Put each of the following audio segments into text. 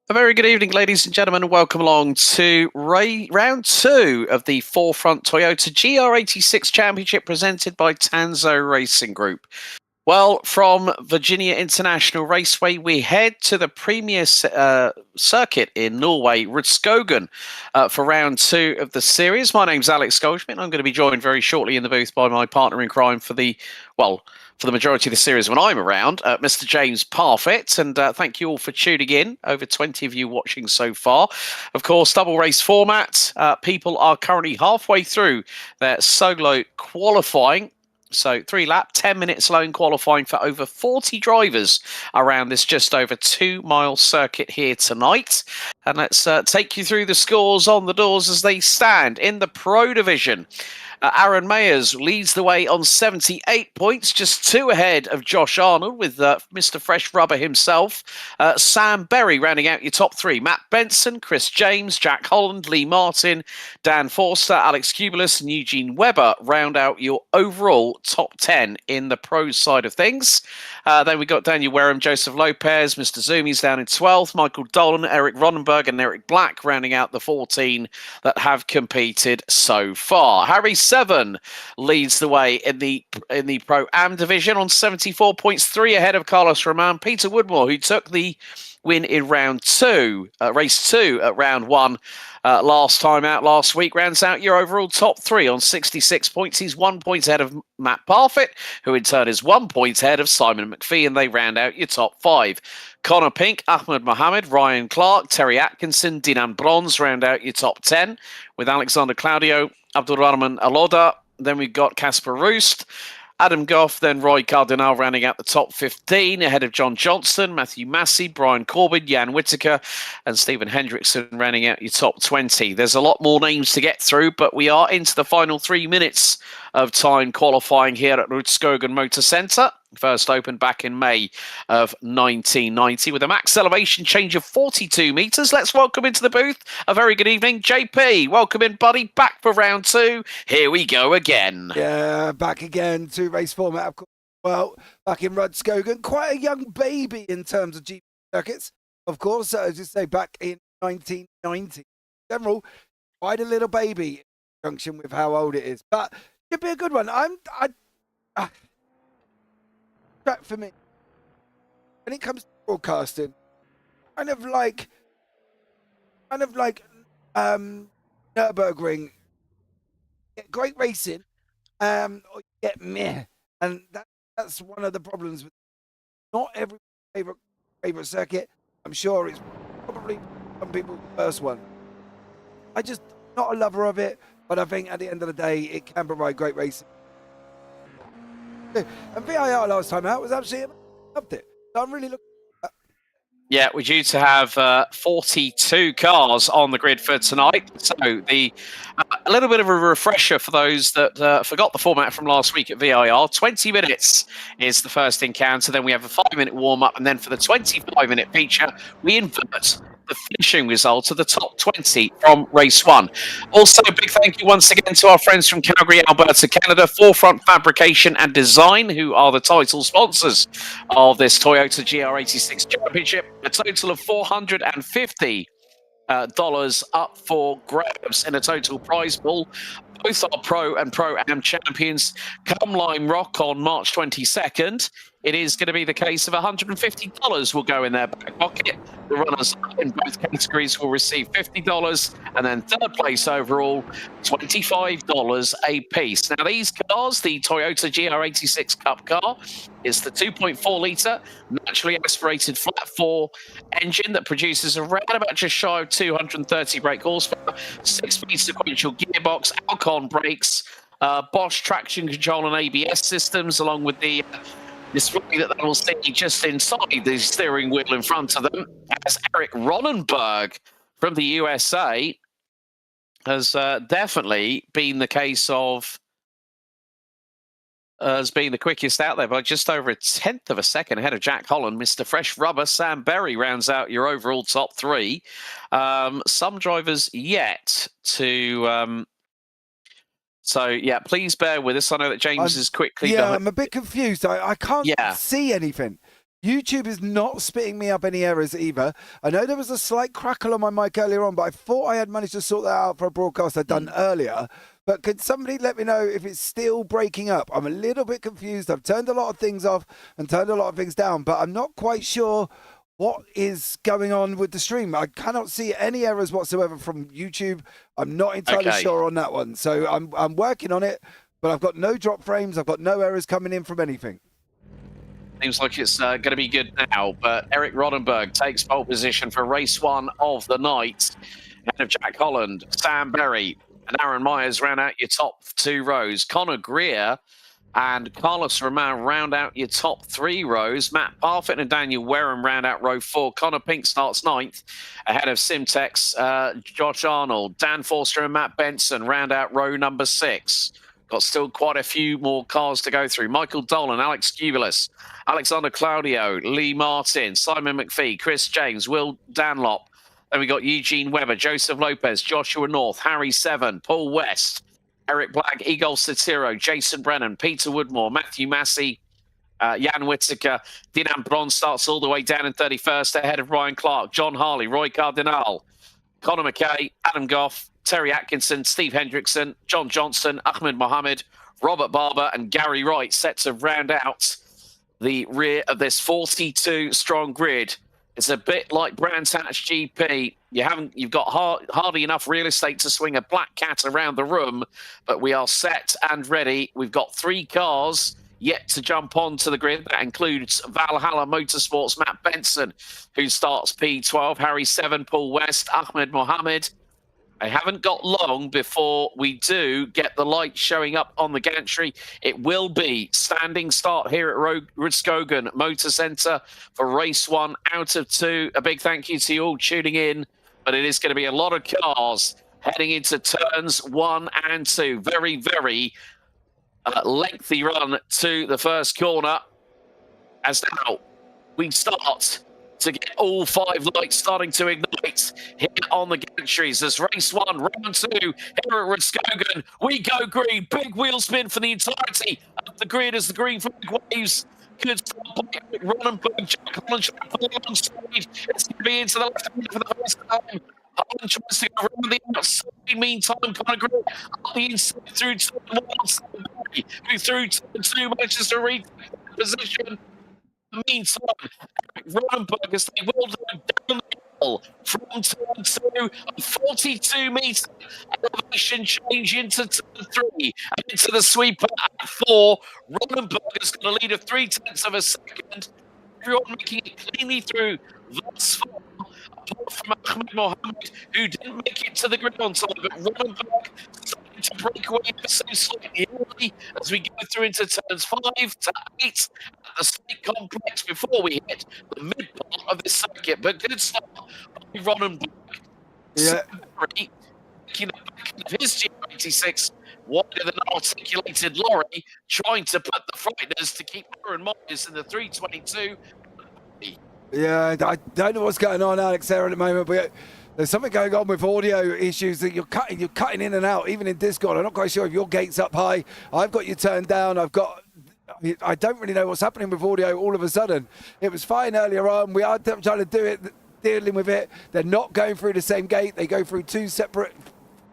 A very good evening, ladies and gentlemen, and welcome along to round two of the Forefront Toyota GR86 Championship presented by Tanso Racing Group. Well, from Virginia International Raceway, we head to the premier circuit in Norway, Rudskogen, for round two of the series. My name's Alex Goldschmidt. I'm going to be joined very shortly in the booth by my partner in crime for the majority of the series when I'm around, Mr. James Parfitt. And thank you all for tuning in. Over 20 of you watching so far. Of course, double race format. People are currently halfway through their solo qualifying. So 3-lap, 10 minutes lone qualifying for over 40 drivers around this just over 2-mile circuit here tonight. And let's take you through the scores on the doors as they stand in the Pro Division. Aaron Mayers leads the way on 78 points, just 2 ahead of Josh Arnold with Mr. Fresh Rubber himself. Sam Berry rounding out your top 3. Matt Benson, Chris James, Jack Holland, Lee Martin, Dan Forster, Alex Kubelis and Eugene Webber round out your overall top 10 in the pro side of things. Then we got Daniel Wareham, Joseph Lopez, Mr. Zoomies down in 12th, Michael Dolan, Eric Ronenberg and Eric Black rounding out the 14 that have competed so far. Harry 7 leads the way in the Pro-Am division on 74 points, 3 ahead of Carlos Roman. Peter Woodmore, who took the win in round 2, race 2 at round 1 last time out last week, rounds out your overall top 3 on 66 points. He's 1 point ahead of Matt Parfitt, who in turn is 1 point ahead of Simon McPhee, and they round out your top 5. Connor Pink, Ahmed Mohammed, Ryan Clark, Terry Atkinson, Dinan Bronze round out your top 10, with Alexander Claudio, Abdulrahman Aloda. Then we've got Casper Roost, Adam Goff, then Roy Cardinal rounding out the top 15 ahead of John Johnston, Matthew Massey, Brian Corbin, Jan Whittaker and Stephen Hendrickson rounding out your top 20. There's a lot more names to get through, but we are into the final 3 minutes of time qualifying here at Rudskogen Motorsenter. First opened back in May of 1990 with a max elevation change of 42 metres. Let's welcome into the booth a very good evening, JP. Welcome in, buddy. Back for round 2. Here we go again. Yeah, back again to race format, of course. Well, back in Rudskogen, quite a young baby in terms of GP circuits. Of course, as you say, back in 1990. In general, quite a little baby in conjunction with how old it is. But it'd be a good one. Track for me, when it comes to broadcasting, kind of like Nürburgring, get great racing, or you get meh, and that's one of the problems with not every favorite circuit. I'm sure it's probably some people's first one. I just not a lover of it, but I think at the end of the day, it can provide great racing. And VIR last time out was absolutely loved it. So I'm really looking at that. Yeah, we're due to have 42 cars on the grid for tonight. So a little bit of a refresher for those that forgot the format from last week at VIR. 20 minutes is the first encounter. Then we have a 5-minute warm-up. And then for the 25-minute feature, we invert the finishing results of the top 20 from race 1. Also, a big thank you once again to our friends from Calgary, Alberta, Canada, Forefront Fabrication and Design, who are the title sponsors of this Toyota GR86 Championship. A total of $450 up for grabs in a total prize pool. Both are Pro and Pro-Am champions. Come Lime Rock on March 22nd. It is going to be the case of $150 will go in their back pocket. The runners in both categories will receive $50, and then third place overall, $25 a piece. Now, these cars, the Toyota GR86 Cup car, is the 2.4-litre naturally aspirated flat 4 engine that produces around about just shy of 230 brake horsepower, 6-speed sequential gearbox, Alcon brakes, Bosch traction control and ABS systems, along with the display that they will see just inside the steering wheel in front of them, as Eric Ronenberg from the USA has definitely been the case of as being the quickest out there by just over 1/10 of a second ahead of Jack Holland. Mr. Fresh Rubber, Sam Berry rounds out your overall top 3. Some drivers yet to... So, yeah, please bear with us. I know that James is quickly... Yeah, I'm a bit confused. I can't see anything. YouTube is not spitting me up any errors either. I know there was a slight crackle on my mic earlier on, but I thought I had managed to sort that out for a broadcast I'd done earlier. But could somebody let me know if it's still breaking up? I'm a little bit confused. I've turned a lot of things off and turned a lot of things down, but I'm not quite sure what is going on with the stream. I cannot see any errors whatsoever from YouTube. I'm not entirely sure on that one. So I'm working on it, but I've got no drop frames. I've got no errors coming in from anything. Seems like it's going to be good now, but Eric Roddenberg takes pole position for race 1 of the night. Ahead of Jack Holland, Sam Berry, and Aaron Myers round out your top 2 rows. Conor Greer and Carlos Roman round out your top 3 rows. Matt Parfitt and Daniel Wareham round out row 4. Connor Pink starts 9th, ahead of Simtex, Josh Arnold, Dan Forster and Matt Benson round out row number 6. Got still quite a few more cars to go through. Michael Dolan, Alex Cubulis, Alexander Claudio, Lee Martin, Simon McPhee, Chris James, Will Danlop. Then we got Eugene Weber, Joseph Lopez, Joshua North, Harry Seven, Paul West, Eric Black, Igor Satiro, Jason Brennan, Peter Woodmore, Matthew Massey, Jan Whittaker. Dinan Bron starts all the way down in 31st, ahead of Ryan Clark, John Harley, Roy Cardinal, Conor McKay, Adam Goff, Terry Atkinson, Steve Hendrickson, John Johnson, Ahmed Mohammed, Robert Barber, and Gary Wright set to round out the rear of this 42-strong grid. It's a bit like Brands Hatch GP. You've got hardly enough real estate to swing a black cat around the room, but we are set and ready. We've got 3 cars yet to jump onto the grid. That includes Valhalla Motorsports' Matt Benson, who starts P12, Harry Seven, Paul West, Ahmed Mohammed. I haven't got long before we do get the light showing up on the gantry. It will be standing start here at Rudskogen Motorsenter for race 1 out of 2. A big thank you to you all tuning in, but it is going to be a lot of cars heading into turns 1 and 2. Very, very lengthy run to the first corner. As now we start to get all 5 lights starting to ignite here on the gantries. As race 1, round 2, here at Rudskogen, we go green. Big wheel spin for the entirety of the grid as the green flag waves. Good start by Eric Roddenberg, Jack Holland alongside. It's going to be into the left hand for the first time. Holland tries to go around the outside. Meantime, Conor Greer on the inside through turn 1, who through turn 2 manages to retake position. In the meantime, Roddenberg, as they will go down the hill from turn 2, a 42 metre elevation change into turn 3 and into the sweeper at 4. Roddenberg has got a lead of 0.3 of a second. Everyone making it cleanly through thus far, apart from Ahmed Mohammed, who didn't make it to the grid on time, but Roddenberg starting to break away so slightly early as we go through into turns 5 to 8 at the State Complex before we hit the mid part of this circuit. But good start by Roddenberg. Yeah. Taking the back of his GR86 wider than articulated lorry, trying to put the frighteners to keep Aaron Myers in the 322. Yeah, I don't know what's going on, Alex, there at the moment, but there's something going on with audio issues that you're cutting in and out, even in Discord. I'm not quite sure if your gate's up high. I've got you turned down. I don't really know what's happening with audio all of a sudden. It was fine earlier on. We are trying to do it, dealing with it. They're not going through the same gate. They go through 2 separate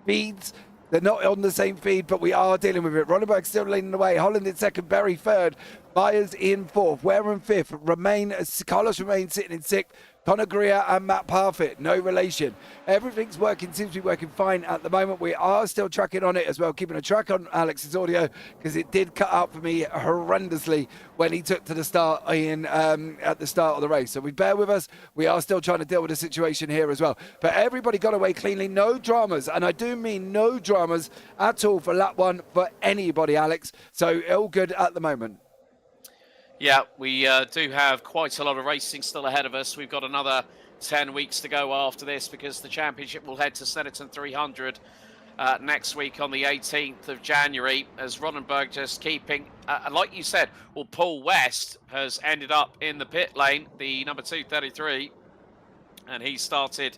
feeds. They're not on the same feed, but we are dealing with it. Roddenberg still leading the way. Holland in 2nd, Berry 3rd. Myers in 4th. Wareham 5th. Carlos remains sitting in 6th. Conor Greer and Matt Parfitt, no relation. Everything's seems to be working fine at the moment. We are still tracking on it as well, keeping a track on Alex's audio, because it did cut out for me horrendously when he took to the start at the start of the race. So we bear with us. We are still trying to deal with the situation here as well. But everybody got away cleanly, no dramas. And I do mean no dramas at all for lap 1 for anybody, Alex. So all good at the moment. Yeah, we do have quite a lot of racing still ahead of us. We've got another 10 weeks to go after this, because the championship will head to Snetterton 300 next week on the 18th of January, as Roddenberg just keeping, like you said, well, Paul West has ended up in the pit lane, the number 233, and he started,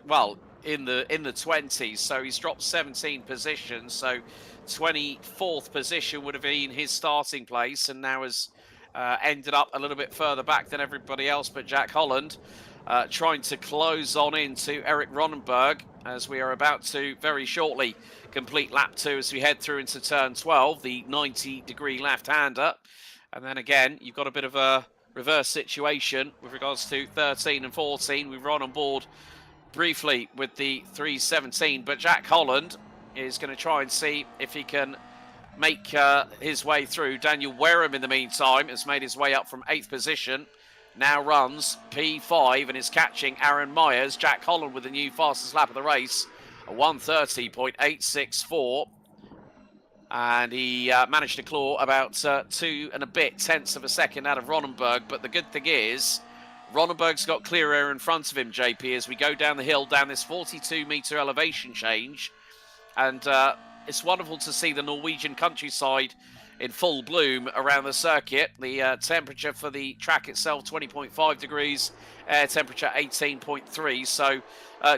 well, in the 20s, so he's dropped 17 positions, so 24th position would have been his starting place, and now has ended up a little bit further back than everybody else, but Jack Holland trying to close on into Eric Ronenberg as we are about to very shortly complete lap 2 as we head through into turn 12, the 90-degree left-hander. And then again, you've got a bit of a reverse situation with regards to 13 and 14. We run on board briefly with the 317, but Jack Holland is going to try and see if he can make his way through. Daniel Wareham, in the meantime, has made his way up from 8th position. Now runs P5 and is catching Aaron Myers. Jack Holland with the new fastest lap of the race, a 1:30.864. And he managed to claw about 2 and a bit tenths of a second out of Ronenberg. But the good thing is, Ronenberg's got clear air in front of him, JP, as we go down the hill, down this 42-metre elevation change. And it's wonderful to see the Norwegian countryside in full bloom around the circuit. The temperature for the track itself, 20.5 degrees, air temperature 18.3. So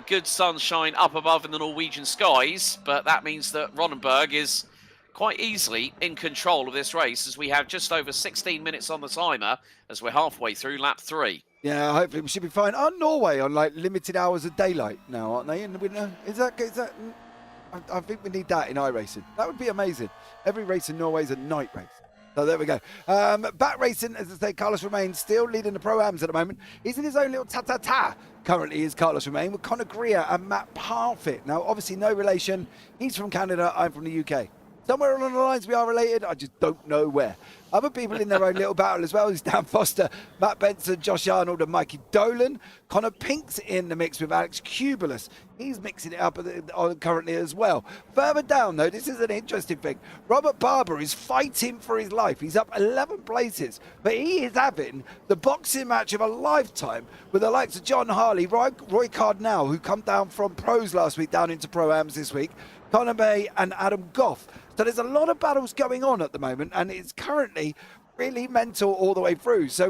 good sunshine up above in the Norwegian skies. But that means that Ronenberg is quite easily in control of this race, as we have just over 16 minutes on the timer as we're halfway through lap 3. Yeah, hopefully we should be fine. Aren't Norway on like limited hours of daylight now, aren't they, in the winter? Is that I think we need that in iRacing. That would be amazing. Every race in Norway is a night race. So there we go. Back racing, as I say, Carlos Romain still leading the Pro-Ams at the moment. He's in his own little ta-ta-ta. Currently is Carlos Romain with Conor Greer and Matt Parfitt. Now, obviously no relation. He's from Canada, I'm from the UK. Somewhere along the lines we are related, I just don't know where. Other people in their own little battle as well is Dan Foster, Matt Benson, Josh Arnold and Mikey Dolan. Connor Pink's in the mix with Alex Kubulus. He's mixing it up currently as well. Further down though, this is an interesting thing. Robert Barber is fighting for his life. He's up 11 places, but he is having the boxing match of a lifetime with the likes of John Harley, Roy Cardinal, who come down from pros last week down into Pro-Ams this week, Conor May and Adam Goff. So there's a lot of battles going on at the moment, and it's currently really mental all the way through. So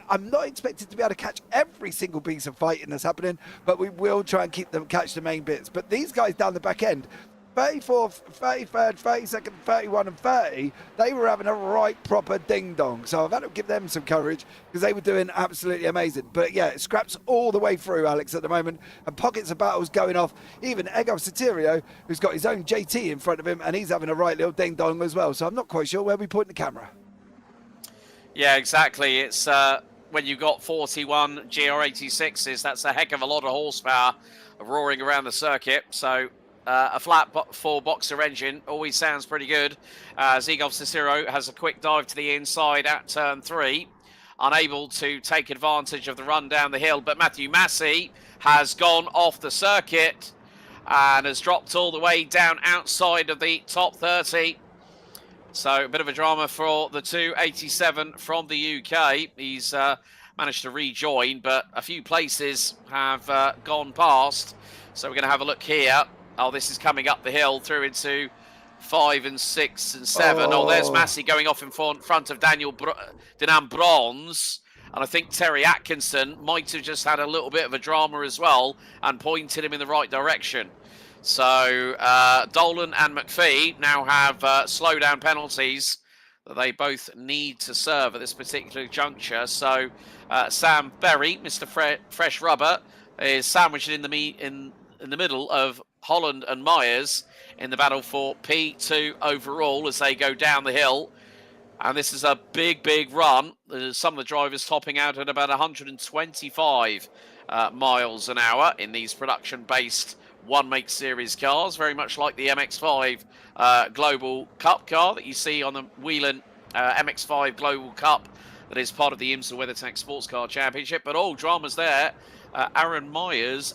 I'm not expected to be able to catch every single piece of fighting that's happening, but we will try and catch the main bits. But these guys down the back end, 34th, 33rd, 32nd, 31 and 30, they were having a right proper ding-dong. So I've had to give them some courage because they were doing absolutely amazing. But yeah, it scraps all the way through, Alex, at the moment, and pockets of battles going off. Even Ego Soterio, who's got his own JT in front of him, and he's having a right little ding-dong as well. So I'm not quite sure where we point the camera. Yeah, exactly. It's when you've got 41 GR86s, that's a heck of a lot of horsepower roaring around the circuit. So a flat 4 boxer engine always sounds pretty good. Zegov Cicero has a quick dive to the inside at turn 3, unable to take advantage of the run down the hill, but Matthew Massey has gone off the circuit and has dropped all the way down outside of the top 30. So a bit of a drama for the 287 from the UK. He's managed to rejoin, but a few places have gone past. So we're going to have a look here. Oh, this is coming up the hill through into 5 and 6 and 7. Oh, there's Massey going off in front of Dinan Bronze. And I think Terry Atkinson might have just had a little bit of a drama as well and pointed him in the right direction. So Dolan and McPhee now have slowdown penalties that they both need to serve at this particular juncture. So Sam Berry, Mr. Fresh Rubber, is sandwiched in the middle of Holland and Myers in the battle for P2 overall as they go down the hill. And this is a big, big run. Some of the drivers topping out at about 125 miles an hour in these production-based one-make series cars, very much like the MX-5 Global Cup car that you see on the Whelen MX-5 Global Cup that is part of the IMSA WeatherTech Sports Car Championship. But all dramas there. Aaron Myers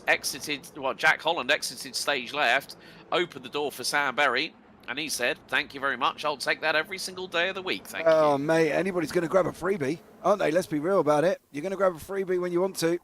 Jack Holland exited stage left, opened the door for Sam Berry, and he said, "Thank you very much. I'll take that every single day of the week. Thank you." Oh, mate, anybody's going to grab a freebie, aren't they? Let's be real about it. You're going to grab a freebie when you want to.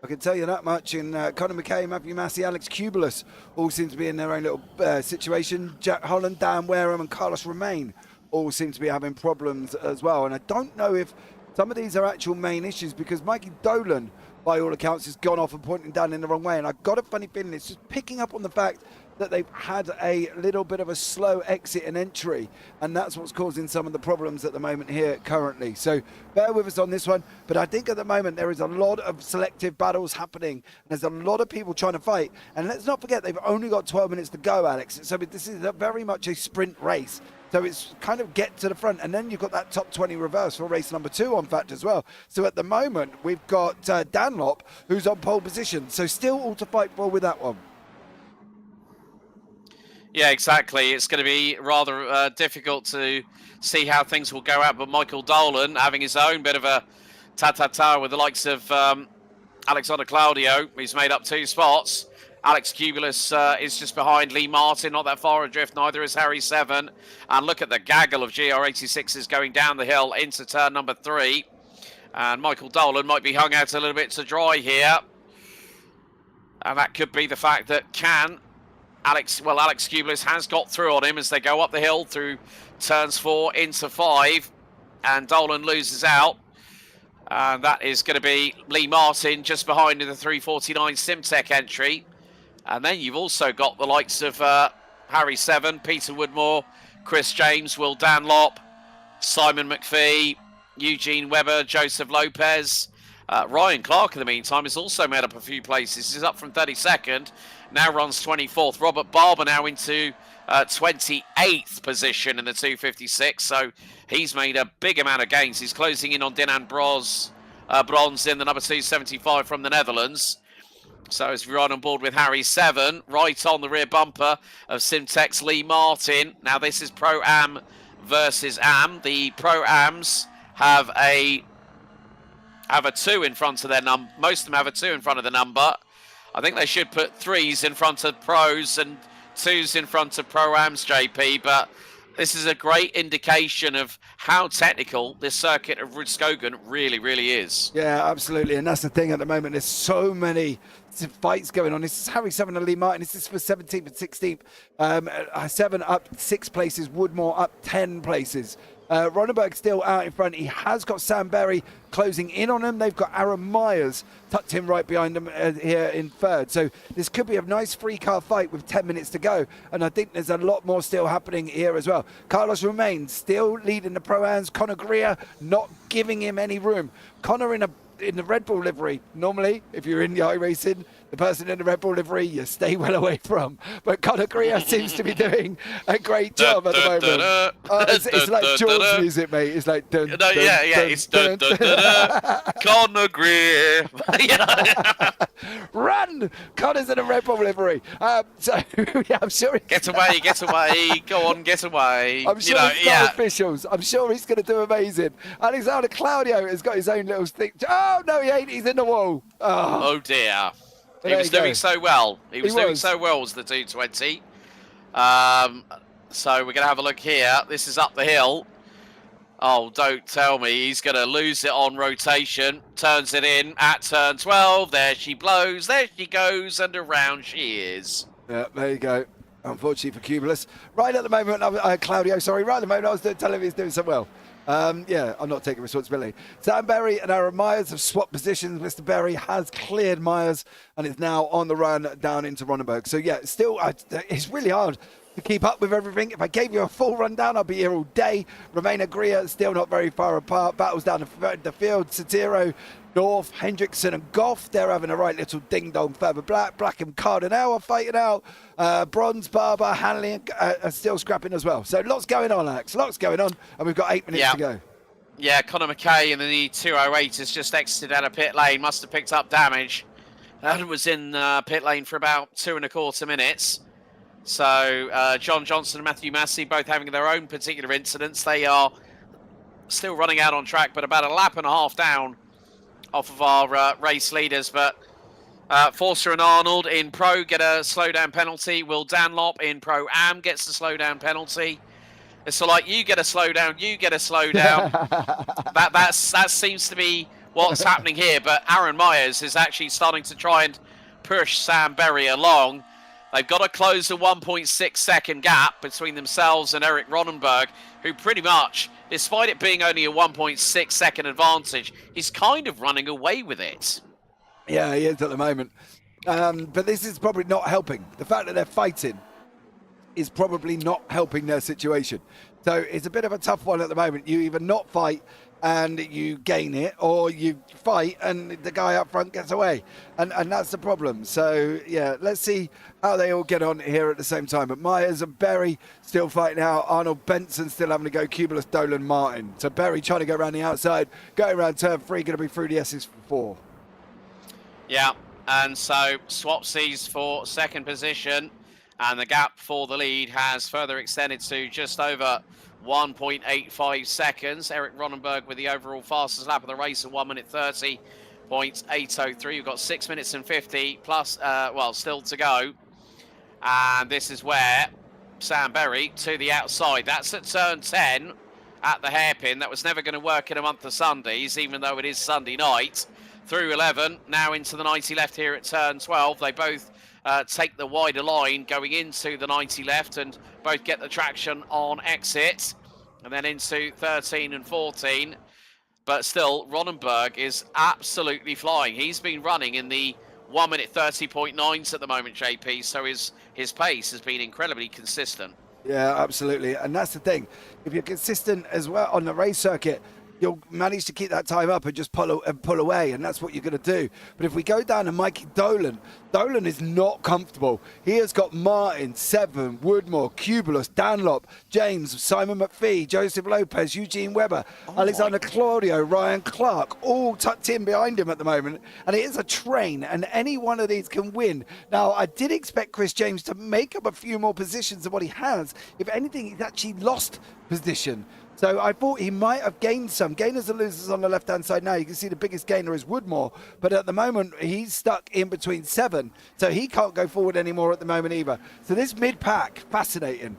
I can tell you that much. And Conor McKay, Matthew Massey, Alex Kubulus all seem to be in their own little situation. Jack Holland, Dan Wareham and Carlos Romain all seem to be having problems as well. And I don't know if some of these are actual main issues, because Mikey Dolan, by all accounts, has gone off and pointing down in the wrong way. And I've got a funny feeling it's just picking up on the fact that they've had a little bit of a slow exit and entry, and that's what's causing some of the problems at the moment here currently. So bear with us on this one, but I think at the moment there is a lot of selective battles happening. There's a lot of people trying to fight, and let's not forget they've only got 12 minutes to go, Alex. So this is very much a sprint race. So it's kind of get to the front, and then you've got that top 20 reverse for race number 2 on fact as well. So at the moment, we've got Dunlop, who's on pole position. So still all to fight for with that one. Yeah, exactly. It's going to be rather difficult to see how things will go out. But Michael Dolan having his own bit of a ta-ta-ta with the likes of Alexander Claudio. He's made up 2 spots. Alex Cubulus is just behind Lee Martin, not that far adrift. Neither is Harry 7. And look at the gaggle of GR86s going down the hill into turn number 3. And Michael Dolan might be hung out a little bit to dry here. And that could be the fact that Alex Cubulus has got through on him as they go up the hill through turns 4 into 5, and Dolan loses out. And that is going to be Lee Martin just behind in the 349 Simtech entry. And then you've also got the likes of Harry 7, Peter Woodmore, Chris James, Will Dunlop, Simon McPhee, Eugene Webber, Joseph Lopez. Ryan Clark, in the meantime, has also made up a few places. He's up from 32nd, now runs 24th. Robert Barber now into 28th position in the 256, so he's made a big amount of gains. He's closing in on Dinan Bronze in the number 275 from the Netherlands. So as we ride on board with Harry 7, right on the rear bumper of Simtech's Lee Martin. Now this is Pro-Am versus Am. The Pro-Ams have a 2 in front of their number. Most of them have a 2 in front of the number. I think they should put 3s in front of pros and 2s in front of Pro-Ams, JP, but this is a great indication of how technical this circuit of Rudskogen really, really is. Yeah, absolutely, and that's the thing at the moment. There's so many fights going on. This is Harry 7 and Lee Martin. This is for 17th and 16th. 7 up 6 places, Woodmore up 10 places. Ronenberg still out in front. He has got Sam Berry closing in on him. They've got Aaron Myers tucked in right behind them here in 3rd. So this could be a nice 3-car fight with 10 minutes to go. And I think there's a lot more still happening here as well. Carlos Romain still leading the Pro-Ams. Conor Greer not giving him any room. Conor in the Red Bull livery. Normally, if you're in the iRacing, the person in the Red Bull livery you stay well away from. But Conor Greer seems to be doing a great job at the moment. It's like Jaws music, mate. It's like it's Conor Greer. Run! Connor's in a Red Bull livery. So yeah, I'm sure. Get away! Go on, get away! I'm sure it's not officials. I'm sure he's going to do amazing. Alexander Claudio has got his own little stick. Oh no, he ain't. He's in the wall. Oh dear. He was doing so well. He was doing so well as the 220. So we're going to have a look here. This is up the hill. Oh, don't tell me he's going to lose it on rotation. Turns it in at turn 12. There she blows. There she goes. And around she is. Yeah, there you go. Unfortunately for Cubulus. Right at the moment, Claudio, sorry. Right at the moment, I was telling him he's doing so well. Yeah, I'm not taking responsibility. Sam Berry and Aaron Myers have swapped positions. Mr. Berry has cleared Myers and is now on the run down into Ronenberg. So, yeah, still, it's really hard to keep up with everything. If I gave you a full rundown, I'd be here all day. Romain and Greer still not very far apart. Battles down the field. Satiro, North, Hendrickson and Goff, they're having a right little ding-dong further back. Black and Cardinal are fighting out. Bronze, Barber, Hanley are still scrapping as well. So lots going on, Alex. Lots going on. And we've got 8 minutes to go. Yeah, Conor McKay in the 208 has just exited out of pit lane. Must have picked up damage. And was in pit lane for about 2.25 minutes. So John Johnson and Matthew Massey both having their own particular incidents. They are still running out on track, but about a lap and a half down off of our race leaders. But Forster and Arnold in Pro get a slowdown penalty. Will Dunlop in Pro-Am gets the slowdown penalty. It's so like, you get a slowdown, you get a slowdown. that seems to be what's happening here. But Aaron Myers is actually starting to try and push Sam Berry along. They've got to close the 1.6 second gap between themselves and Eric Ronenberg, who pretty much, despite it being only a 1.6 second advantage, is kind of running away with it. Yeah, he is at the moment. But this is probably not helping. The fact that they're fighting is probably not helping their situation. So it's a bit of a tough one at the moment. You either not fight and you gain it, or you fight and the guy up front gets away, and that's the problem. So yeah, let's see how they all get on here at the same time. But Myers and Berry still fighting out. Arnold Benson still having to go. Cumulus, Dolan, Martin. So Berry trying to go around the outside, going around turn 3, going to be through the S's for 4. Yeah, and so swapsies for second position, and the gap for the lead has further extended to just over 1.85 seconds. Eric Ronenberg with the overall fastest lap of the race at 1 minute 30.803. We've got 6 minutes and 50 plus, still to go. And this is where Sam Berry to the outside. That's at turn 10 at the hairpin. That was never going to work in a month of Sundays, even though it is Sunday night. Through 11, now into the 90 left here at turn 12. They both take the wider line going into the 90 left and both get the traction on exit, and then into 13 and 14. But still, Ronenberg is absolutely flying. He's been running in the 1 minute 30.9s at the moment, JP, so his pace has been incredibly consistent. Yeah, absolutely. And that's the thing. If you're consistent as well on the race circuit, you'll manage to keep that time up and just pull away, and that's what you're going to do. But if we go down to Mikey Dolan is not comfortable. He has got Martin, Seven, Woodmore, Cubulus, Dunlop, James, Simon McPhee, Joseph Lopez, Eugene Webber, Alexander Claudio, Ryan Clark, all tucked in behind him at the moment. And it is a train, and any one of these can win. Now, I did expect Chris James to make up a few more positions than what he has. If anything, he's actually lost position. So I thought he might have gained some. Gainers and losers on the left-hand side now. You can see the biggest gainer is Woodmore. But at the moment, he's stuck in between 7. So he can't go forward anymore at the moment either. So this mid-pack, fascinating.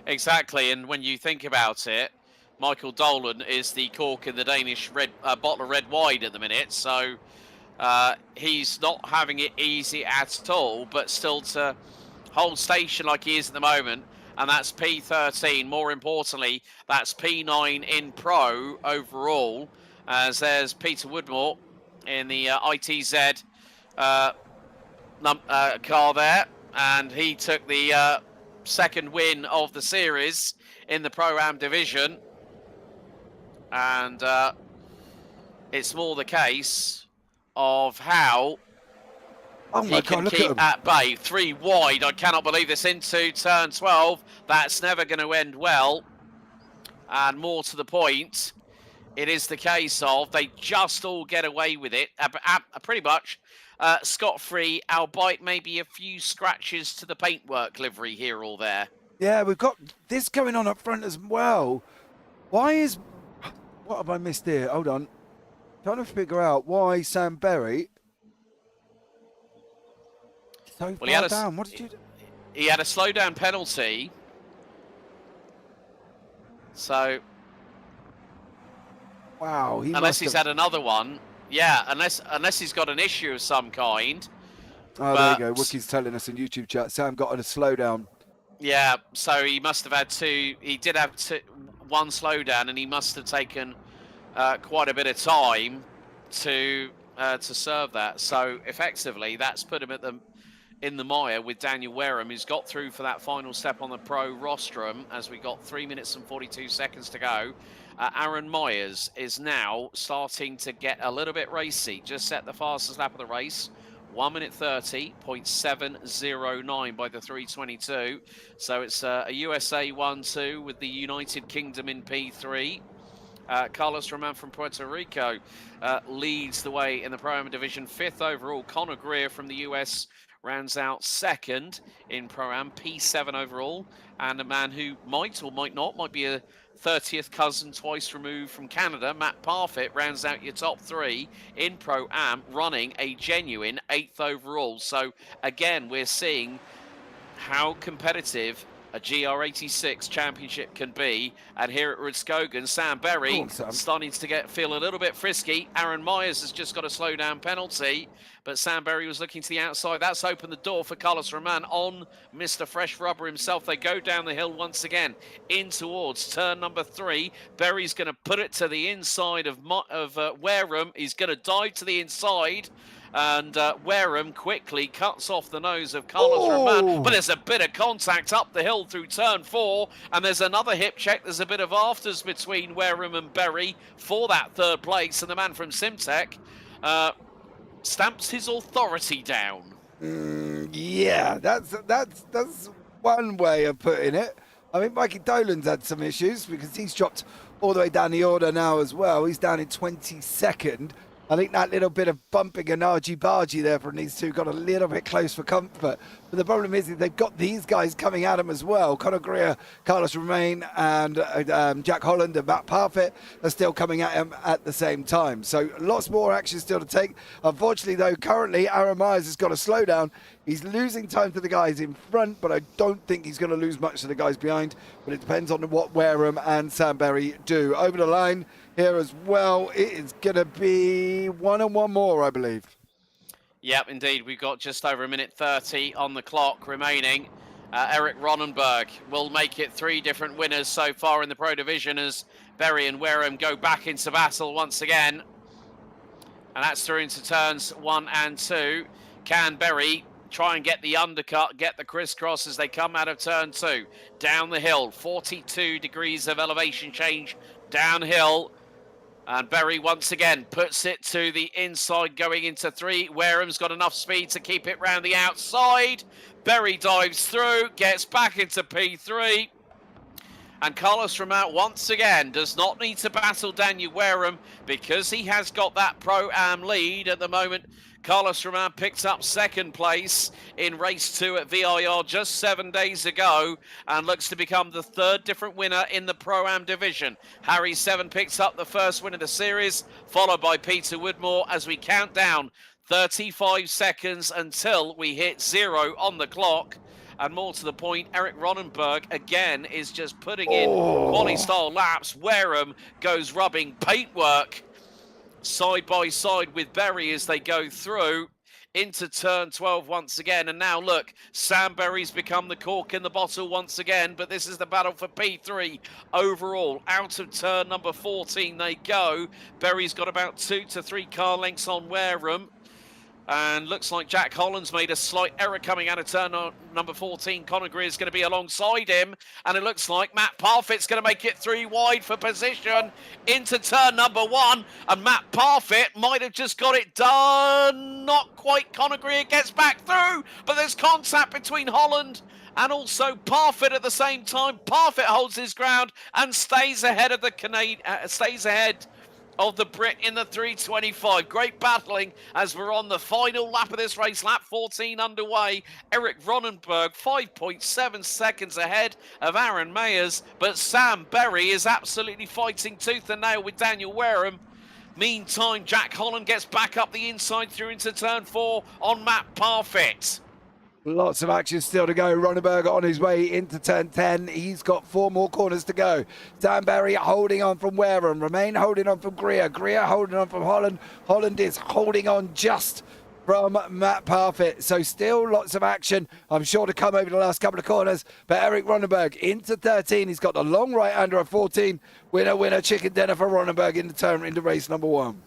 Exactly. And when you think about it, Michael Dolan is the cork in the Danish bottle of red wine at the minute. So he's not having it easy at all, but still to hold station like he is at the moment. And that's P13. More importantly, that's P9 in Pro overall, as there's Peter Woodmore in the ITZ car there. And he took the second win of the series in the Pro-Am division. And it's more the case of how he can keep at bay. 3 wide. I cannot believe this into turn 12. That's never going to end well. And more to the point, it is the case of they just all get away with it. Pretty much scot-free, albeit maybe a few scratches to the paintwork livery here or there. Yeah, we've got this going on up front as well. What have I missed here? Hold on. Trying to figure out why Sam Berry... So well, he had down. What did you do? He had a slowdown penalty. So, wow, unless he's had another one, yeah. Unless he's got an issue of some kind. Oh, there you go. Wookie's telling us in YouTube chat. Sam got on a slowdown. Yeah, so he must have had two. He did have one slowdown, and he must have taken quite a bit of time to serve that. So effectively, that's put him in the mire with Daniel Wareham, who's got through for that final step on the pro rostrum as we got 3 minutes and 42 seconds to go. Aaron Myers is now starting to get a little bit racy. Just set the fastest lap of the race. 1 minute 30.709 by the 322. So it's a USA 1-2 with the United Kingdom in P3. Carlos Roman from Puerto Rico leads the way in the Pro-Am division. 5th overall. Conor Greer from the US rounds out 2nd in Pro-Am, P7 overall. And a man who might or might not, might be a 30th cousin twice removed from Canada, Matt Parfitt, rounds out your top 3 in Pro-Am, running a genuine 8th overall. So again, we're seeing how competitive a GR86 championship can be. And here at Rudskogen, Sam Berry starting to feel a little bit frisky. Aaron Myers has just got a slow down penalty, but Sam Berry was looking to the outside. That's opened the door for Carlos Roman on Mr. Fresh Rubber himself. They go down the hill once again in towards turn number 3. Berry's going to put it to the inside of Wareham. He's going to dive to the inside. And Wareham quickly cuts off the nose of Carlos Roman. But there's a bit of contact up the hill through turn 4. And there's another hip check. There's a bit of afters between Wareham and Berry for that third place. And the man from Simtech stamps his authority down. Yeah, that's one way of putting it. I mean, Mikey Dolan's had some issues because he's dropped all the way down the order now as well. He's down in 22nd. I think that little bit of bumping and argy-bargy there from these two got a little bit close for comfort. But the problem is they've got these guys coming at them as well. Conor Greer, Carlos Romain, and Jack Holland and Matt Parfitt are still coming at him at the same time. So lots more action still to take. Unfortunately, though, currently Aaron Myers has got a slowdown. He's losing time to the guys in front, but I don't think he's going to lose much to the guys behind. But it depends on what Wareham and Sam Berry do. Over the line here as well, it is going to be one and one more, I believe. Yep, indeed. We've got just over a minute 30 on the clock remaining. Eric Ronenberg will make it 3 different winners so far in the Pro Division as Berry and Wareham go back into battle once again. And that's through into turns 1 and 2. Can Berry try and get the undercut, get the crisscross as they come out of turn 2? Down the hill, 42 degrees of elevation change downhill. And Berry once again puts it to the inside going into 3. Wareham's got enough speed to keep it round the outside. Berry dives through, gets back into P3. And Carlos Romain once again does not need to battle Daniel Wareham because he has got that Pro-Am lead at the moment. Carlos Romain picked up 2nd place in race 2 at VIR just 7 days ago and looks to become the 3rd different winner in the Pro-Am division. Harry 7 picks up the 1st win of the series, followed by Peter Woodmore as we count down 35 seconds until we hit 0 on the clock. And more to the point, Eric Ronenberg again is just putting in quali-style laps. Wareham goes rubbing paintwork side by side with Berry as they go through into turn 12 once again. And now look, Sam Berry's become the cork in the bottle once again, but this is the battle for P3 overall. Out of turn number 14 they go. Berry's got about 2 to 3 car lengths on Wareham. And looks like Jack Holland's made a slight error coming out of turn number 14. Conor Greer is going to be alongside him. And it looks like Matt Parfitt's going to make it 3 wide for position into turn number 1. And Matt Parfitt might have just got it done. Not quite. Conor Greer gets back through. But there's contact between Holland and also Parfitt at the same time. Parfitt holds his ground and stays ahead of the of the Brit in the 325. Great battling as we're on the final lap of this race, lap 14 underway. Eric Ronenberg 5.7 seconds ahead of Aaron Mayers, but Sam Berry is absolutely fighting tooth and nail with Daniel Wareham. Meantime, Jack Holland gets back up the inside through into turn 4 on Matt Parfitt. Lots of action still to go. Ronenberg on his way into turn 10. He's got 4 more corners to go. Dan Berry holding on from Wareham. Romain holding on from Greer. Greer holding on from Holland. Holland is holding on just from Matt Parfitt. So still lots of action, I'm sure, to come over the last couple of corners. But Eric Ronenberg into 13. He's got the long right under a 14. Winner, chicken dinner for Ronenberg into race number 1.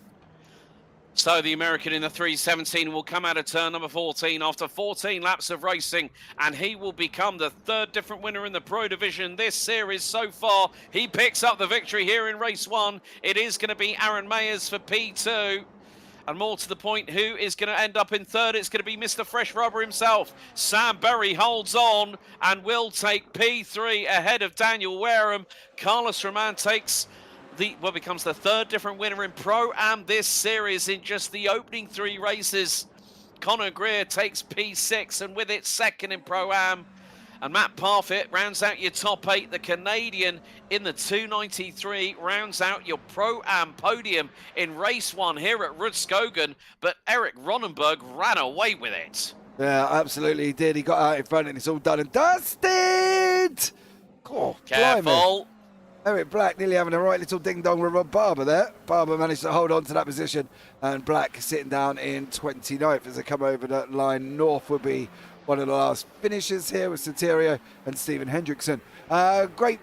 So the American in the 317 will come out of turn number 14 after 14 laps of racing, and he will become the 3rd different winner in the Pro Division this series so far. He picks up the victory here in race 1. It is going to be Aaron Mayers for P2. And more to the point, who is going to end up in 3rd? It's going to be Mr. Fresh Rubber himself. Sam Berry holds on and will take P3 ahead of Daniel Wareham. Carlos Romain takes becomes the 3rd different winner in Pro-Am this series in just the opening 3 races. Conor Greer takes P6 and with it 2nd in Pro-Am. And Matt Parfitt rounds out your top 8. The Canadian in the 293 rounds out your Pro-Am podium in race 1 here at Rudskogen. But Eric Ronenberg ran away with it. Yeah, absolutely he did. He got out in front and it's all done and dusted. Oh, careful. Blimey. Eric Black nearly having a right little ding-dong with Rob Barber there. Barber managed to hold on to that position, and Black sitting down in 29th as they come over that line. North will be one of the last finishes here with Soterio and Stephen Hendrickson. Great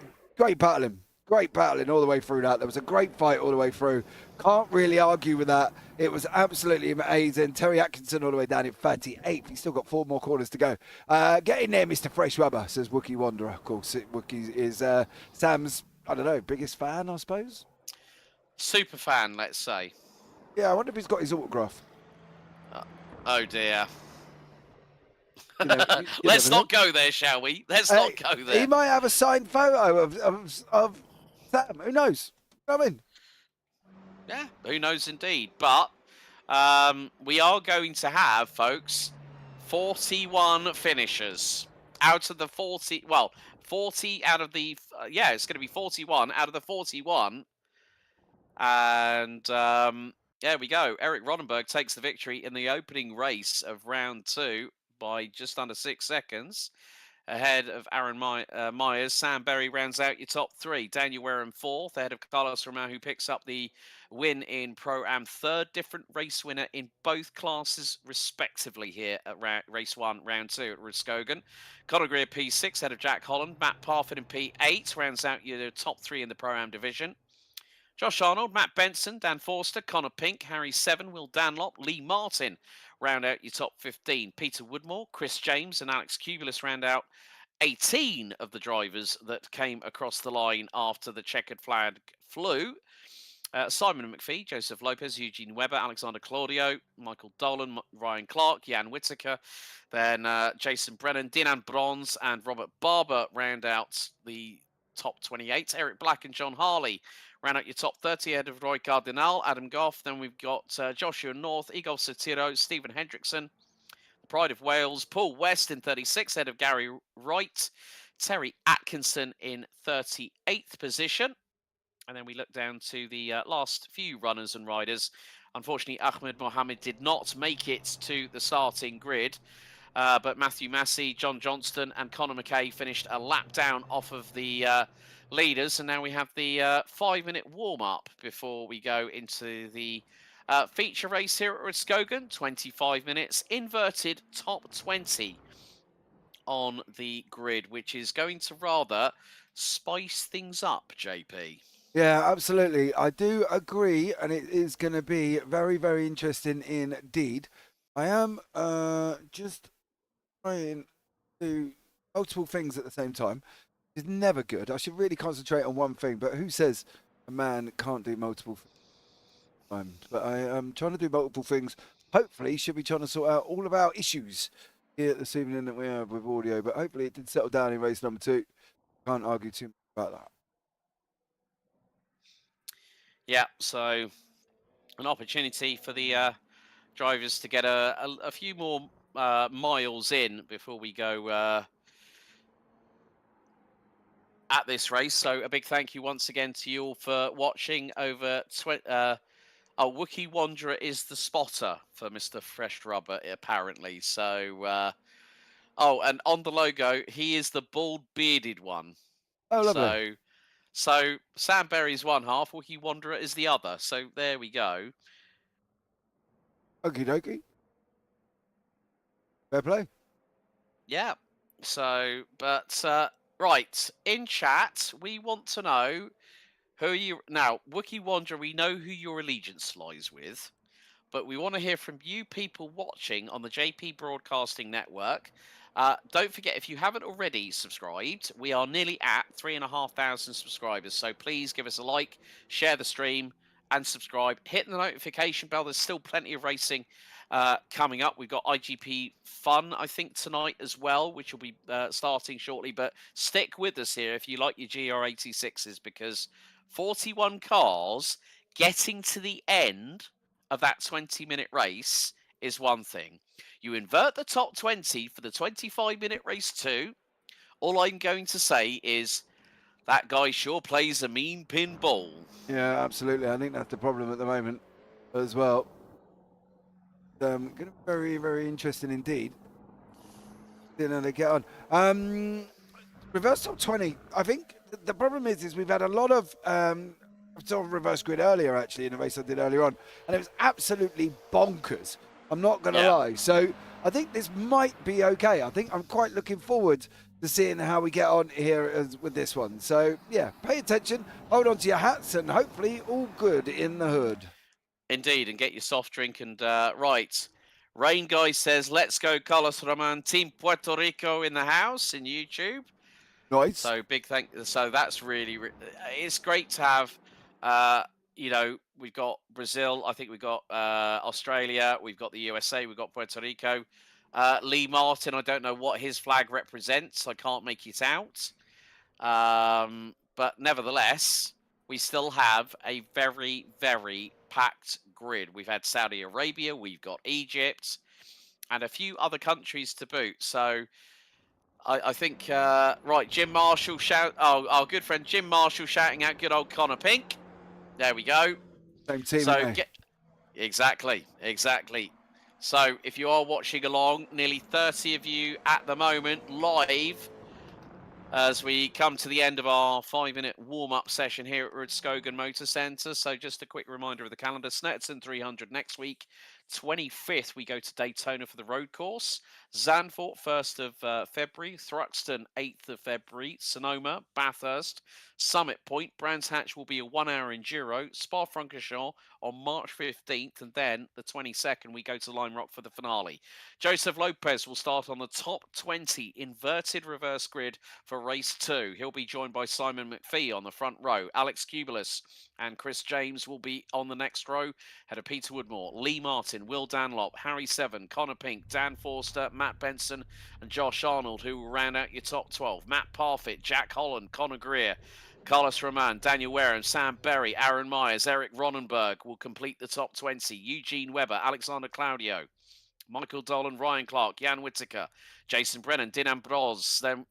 battling. great battling all the way through that. There was a great fight all the way through. Can't really argue with that. It was absolutely amazing. Terry Atkinson all the way down in 38th. He's still got 4 more corners to go. Get in there, Mr. Fresh Rubber, says Wookie Wanderer. Of course, Wookie is Sam's, I don't know, biggest fan, I suppose. Super fan, let's say. Yeah, I wonder if he's got his autograph. Oh dear. You know, Let's not go there, shall we? Let's not go there. He might have a signed photo of Sam. Who knows? You know what I mean? Yeah, who knows indeed. But we are going to have, folks, 41 finishers out of the 40. Well, 40 out of the. Yeah, it's going to be 41 out of the 41. And there we go. Eric Ronenberg takes the victory in the opening race of round 2 by just under 6 seconds. Ahead of Aaron Myers, Sam Berry rounds out your top 3. Daniel Wareham 4th, ahead of Carlos Romao, who picks up the win in Pro-Am. 3rd different race winner in both classes, respectively, here at race 1, round 2 at Rudskogen. Conor Greer P6, ahead of Jack Holland. Matt Parfitt in P8, rounds out your top 3 in the Pro-Am division. Josh Arnold, Matt Benson, Dan Forster, Connor Pink, Harry Seven, Will Dunlop, Lee Martin round out your top 15. Peter Woodmore, Chris James and Alex Cubulus round out 18 of the drivers that came across the line after the checkered flag flew. Simon McPhee, Joseph Lopez, Eugene Weber, Alexander Claudio, Michael Dolan, Ryan Clark, Jan Whittaker, then Jason Brennan, Dinan Bronze and Robert Barber round out the top 28. Eric Black and John Harley round out your top 30 ahead of Roy Cardinal, Adam Goff. Then we've got Joshua North, Igor Satiro, Stephen Hendrickson, the Pride of Wales, Paul West in 36 ahead of Gary Wright, Terry Atkinson in 38th position. And then we look down to the last few runners and riders. Unfortunately, Ahmed Mohammed did not make it to the starting grid. But Matthew Massey, John Johnston and Conor McKay finished a lap down off of the leaders. And now we have the 5-minute warm-up before we go into the feature race here at Rudskogen. 25 minutes, inverted top 20 on the grid, which is going to rather spice things up, JP. Yeah, absolutely. I do agree, and it is going to be very, very interesting indeed. I am just trying to do multiple things at the same time. It's never good. I should really concentrate on one thing, but who says a man can't do multiple things? But I am trying to do multiple things. Hopefully, should be trying to sort out all of our issues here this evening that we have with audio, but hopefully it did settle down in race number 2. Can't argue too much about that. Yeah, so an opportunity for the drivers to get a few more miles in before we go at this race. So a big thank you once again to you all for watching over. Wookie Wanderer is the spotter for Mr. Fresh Rubber, apparently. So, and on the logo, he is the bald bearded one. Oh, lovely. So Sam Berry's one half, Wookie Wanderer is the other. So there we go. Okie dokie. Fair play. Yeah. So, but right, in chat, we want to know who you now, Wookie Wanderer. We know who your allegiance lies with, but we want to hear from you people watching on the JP Broadcasting Network. Don't forget, if you haven't already subscribed, we are nearly at 3,500 subscribers. So please give us a like, share the stream, and subscribe. Hit the notification bell. There's still plenty of racing coming up. We've got IGP Fun, I think, tonight as well, which will be starting shortly. But stick with us here if you like your GR86s, because 41 cars getting to the end of that 20-minute race is one thing. You invert the top 20 for the 25-minute race 2. All I'm going to say is that guy sure plays a mean pinball. Yeah, absolutely. I think that's the problem at the moment as well. Going to be very, very interesting indeed. You know, they get on. Reverse top 20. I think the problem is we've had a lot of sort of reverse grid earlier, actually, in a race I did earlier on, and it was absolutely bonkers. I'm not going to lie. So I think this might be okay. I think I'm quite looking forward to seeing how we get on here with this one. So, yeah, pay attention, hold on to your hats, and hopefully all good in the hood. Indeed, and get your soft drink. And right, Rain Guy says, let's go, Carlos Roman, Team Puerto Rico in the house in YouTube. Nice. So big thank. So that's really, it's great to have. You know, we've got Brazil. I think we've got Australia. We've got the USA. We've got Puerto Rico. Lee Martin. I don't know what his flag represents. I can't make it out. But nevertheless, we still have a very, very packed grid. We've had Saudi Arabia. We've got Egypt, and a few other countries to boot. So. I think, right, Jim Marshall our good friend Jim Marshall shouting out good old Connor Pink. There we go. Same team, so exactly. So if you are watching along, nearly 30 of you at the moment live as we come to the end of our 5-minute warm-up session here at Rudskogen Motorsenter. So just a quick reminder of the calendar. Snetterton 300 next week. 25th, we go to Daytona for the road course. Zandvoort, 1st of February. Thruxton, 8th of February. Sonoma, Bathurst. Summit Point, Brands Hatch will be a 1-hour enduro. Spa-Francorchamps on March 15th. And then the 22nd, we go to Lime Rock for the finale. Joseph Lopez will start on the top 20 inverted reverse grid for race 2. He'll be joined by Simon McPhee on the front row. Alex Kubelis and Chris James will be on the next row. Head of Peter Woodmore, Lee Martin, Will Dunlop, Harry Seven, Connor Pink, Dan Forster, Matt Benson, and Josh Arnold, who will round out your top 12. Matt Parfitt, Jack Holland, Connor Greer, Carlos Roman, Daniel Wareham, Sam Berry, Aaron Myers, Eric Ronenberg will complete the top 20. Eugene Weber, Alexander Claudio, Michael Dolan, Ryan Clark, Jan Whittaker, Jason Brennan, Dinan Bronze, then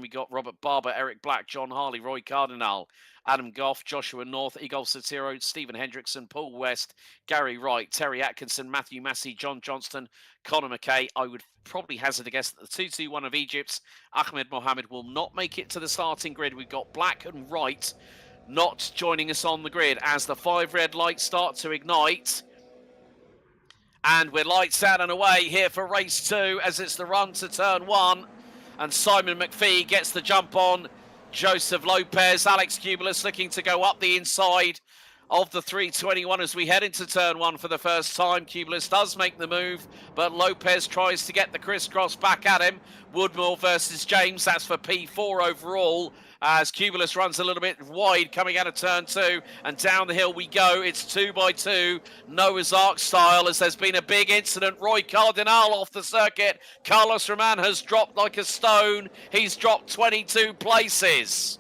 we got Robert Barber, Eric Black, John Harley, Roy Cardinal, Adam Goff, Joshua North, Igor Satiro, Stephen Hendrickson, Paul West, Gary Wright, Terry Atkinson, Matthew Massey, John Johnston, Connor McKay. I would probably hazard a guess that the 221 of Egypt's Ahmed Mohammed will not make it to the starting grid. We've got Black and Wright not joining us on the grid as the 5 red lights start to ignite. And we're lights out and away here for race 2 as it's the run to turn 1. And Simon McPhee gets the jump on Joseph Lopez. Alex Kubelis looking to go up the inside of the 321 as we head into turn 1 for the first time. Kubelis does make the move, but Lopez tries to get the crisscross back at him. Woodmore versus James, that's for P4 overall. As Kubelis runs a little bit wide coming out of turn 2, and down the hill we go. It's 2x2, Noah's Ark style, as there's been a big incident. Roy Cardinal off the circuit. Carlos Roman has dropped like a stone. He's dropped 22 places.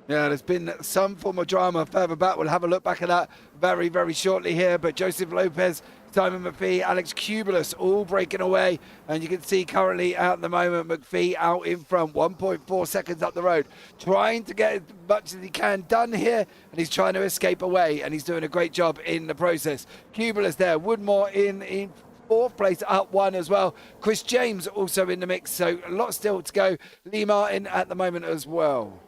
Yeah, there's been some form of drama further back. We'll have a look back at that very, very shortly here. But Joseph Lopez, Simon McPhee, Alex Kubelis all breaking away. And you can see currently at the moment, McPhee out in front, 1.4 seconds up the road, trying to get as much as he can done here. And he's trying to escape away, and he's doing a great job in the process. Kubelis there, Woodmore in 4th place, up 1 as well. Chris James also in the mix, so a lot still to go. Lee Martin at the moment as well.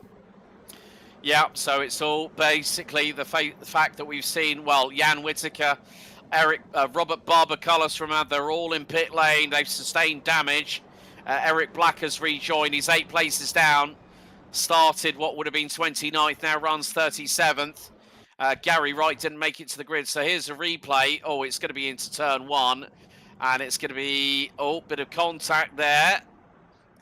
Yeah, so it's all basically the fact that we've seen, well, Jan Whittaker, Robert Barber, Carlos Roman, they're all in pit lane. They've sustained damage. Eric Black has rejoined. He's 8 places down. Started what would have been 29th, now runs 37th. Gary Wright didn't make it to the grid. So here's a replay. Oh, it's going to be into turn 1. And it's going to be, bit of contact there.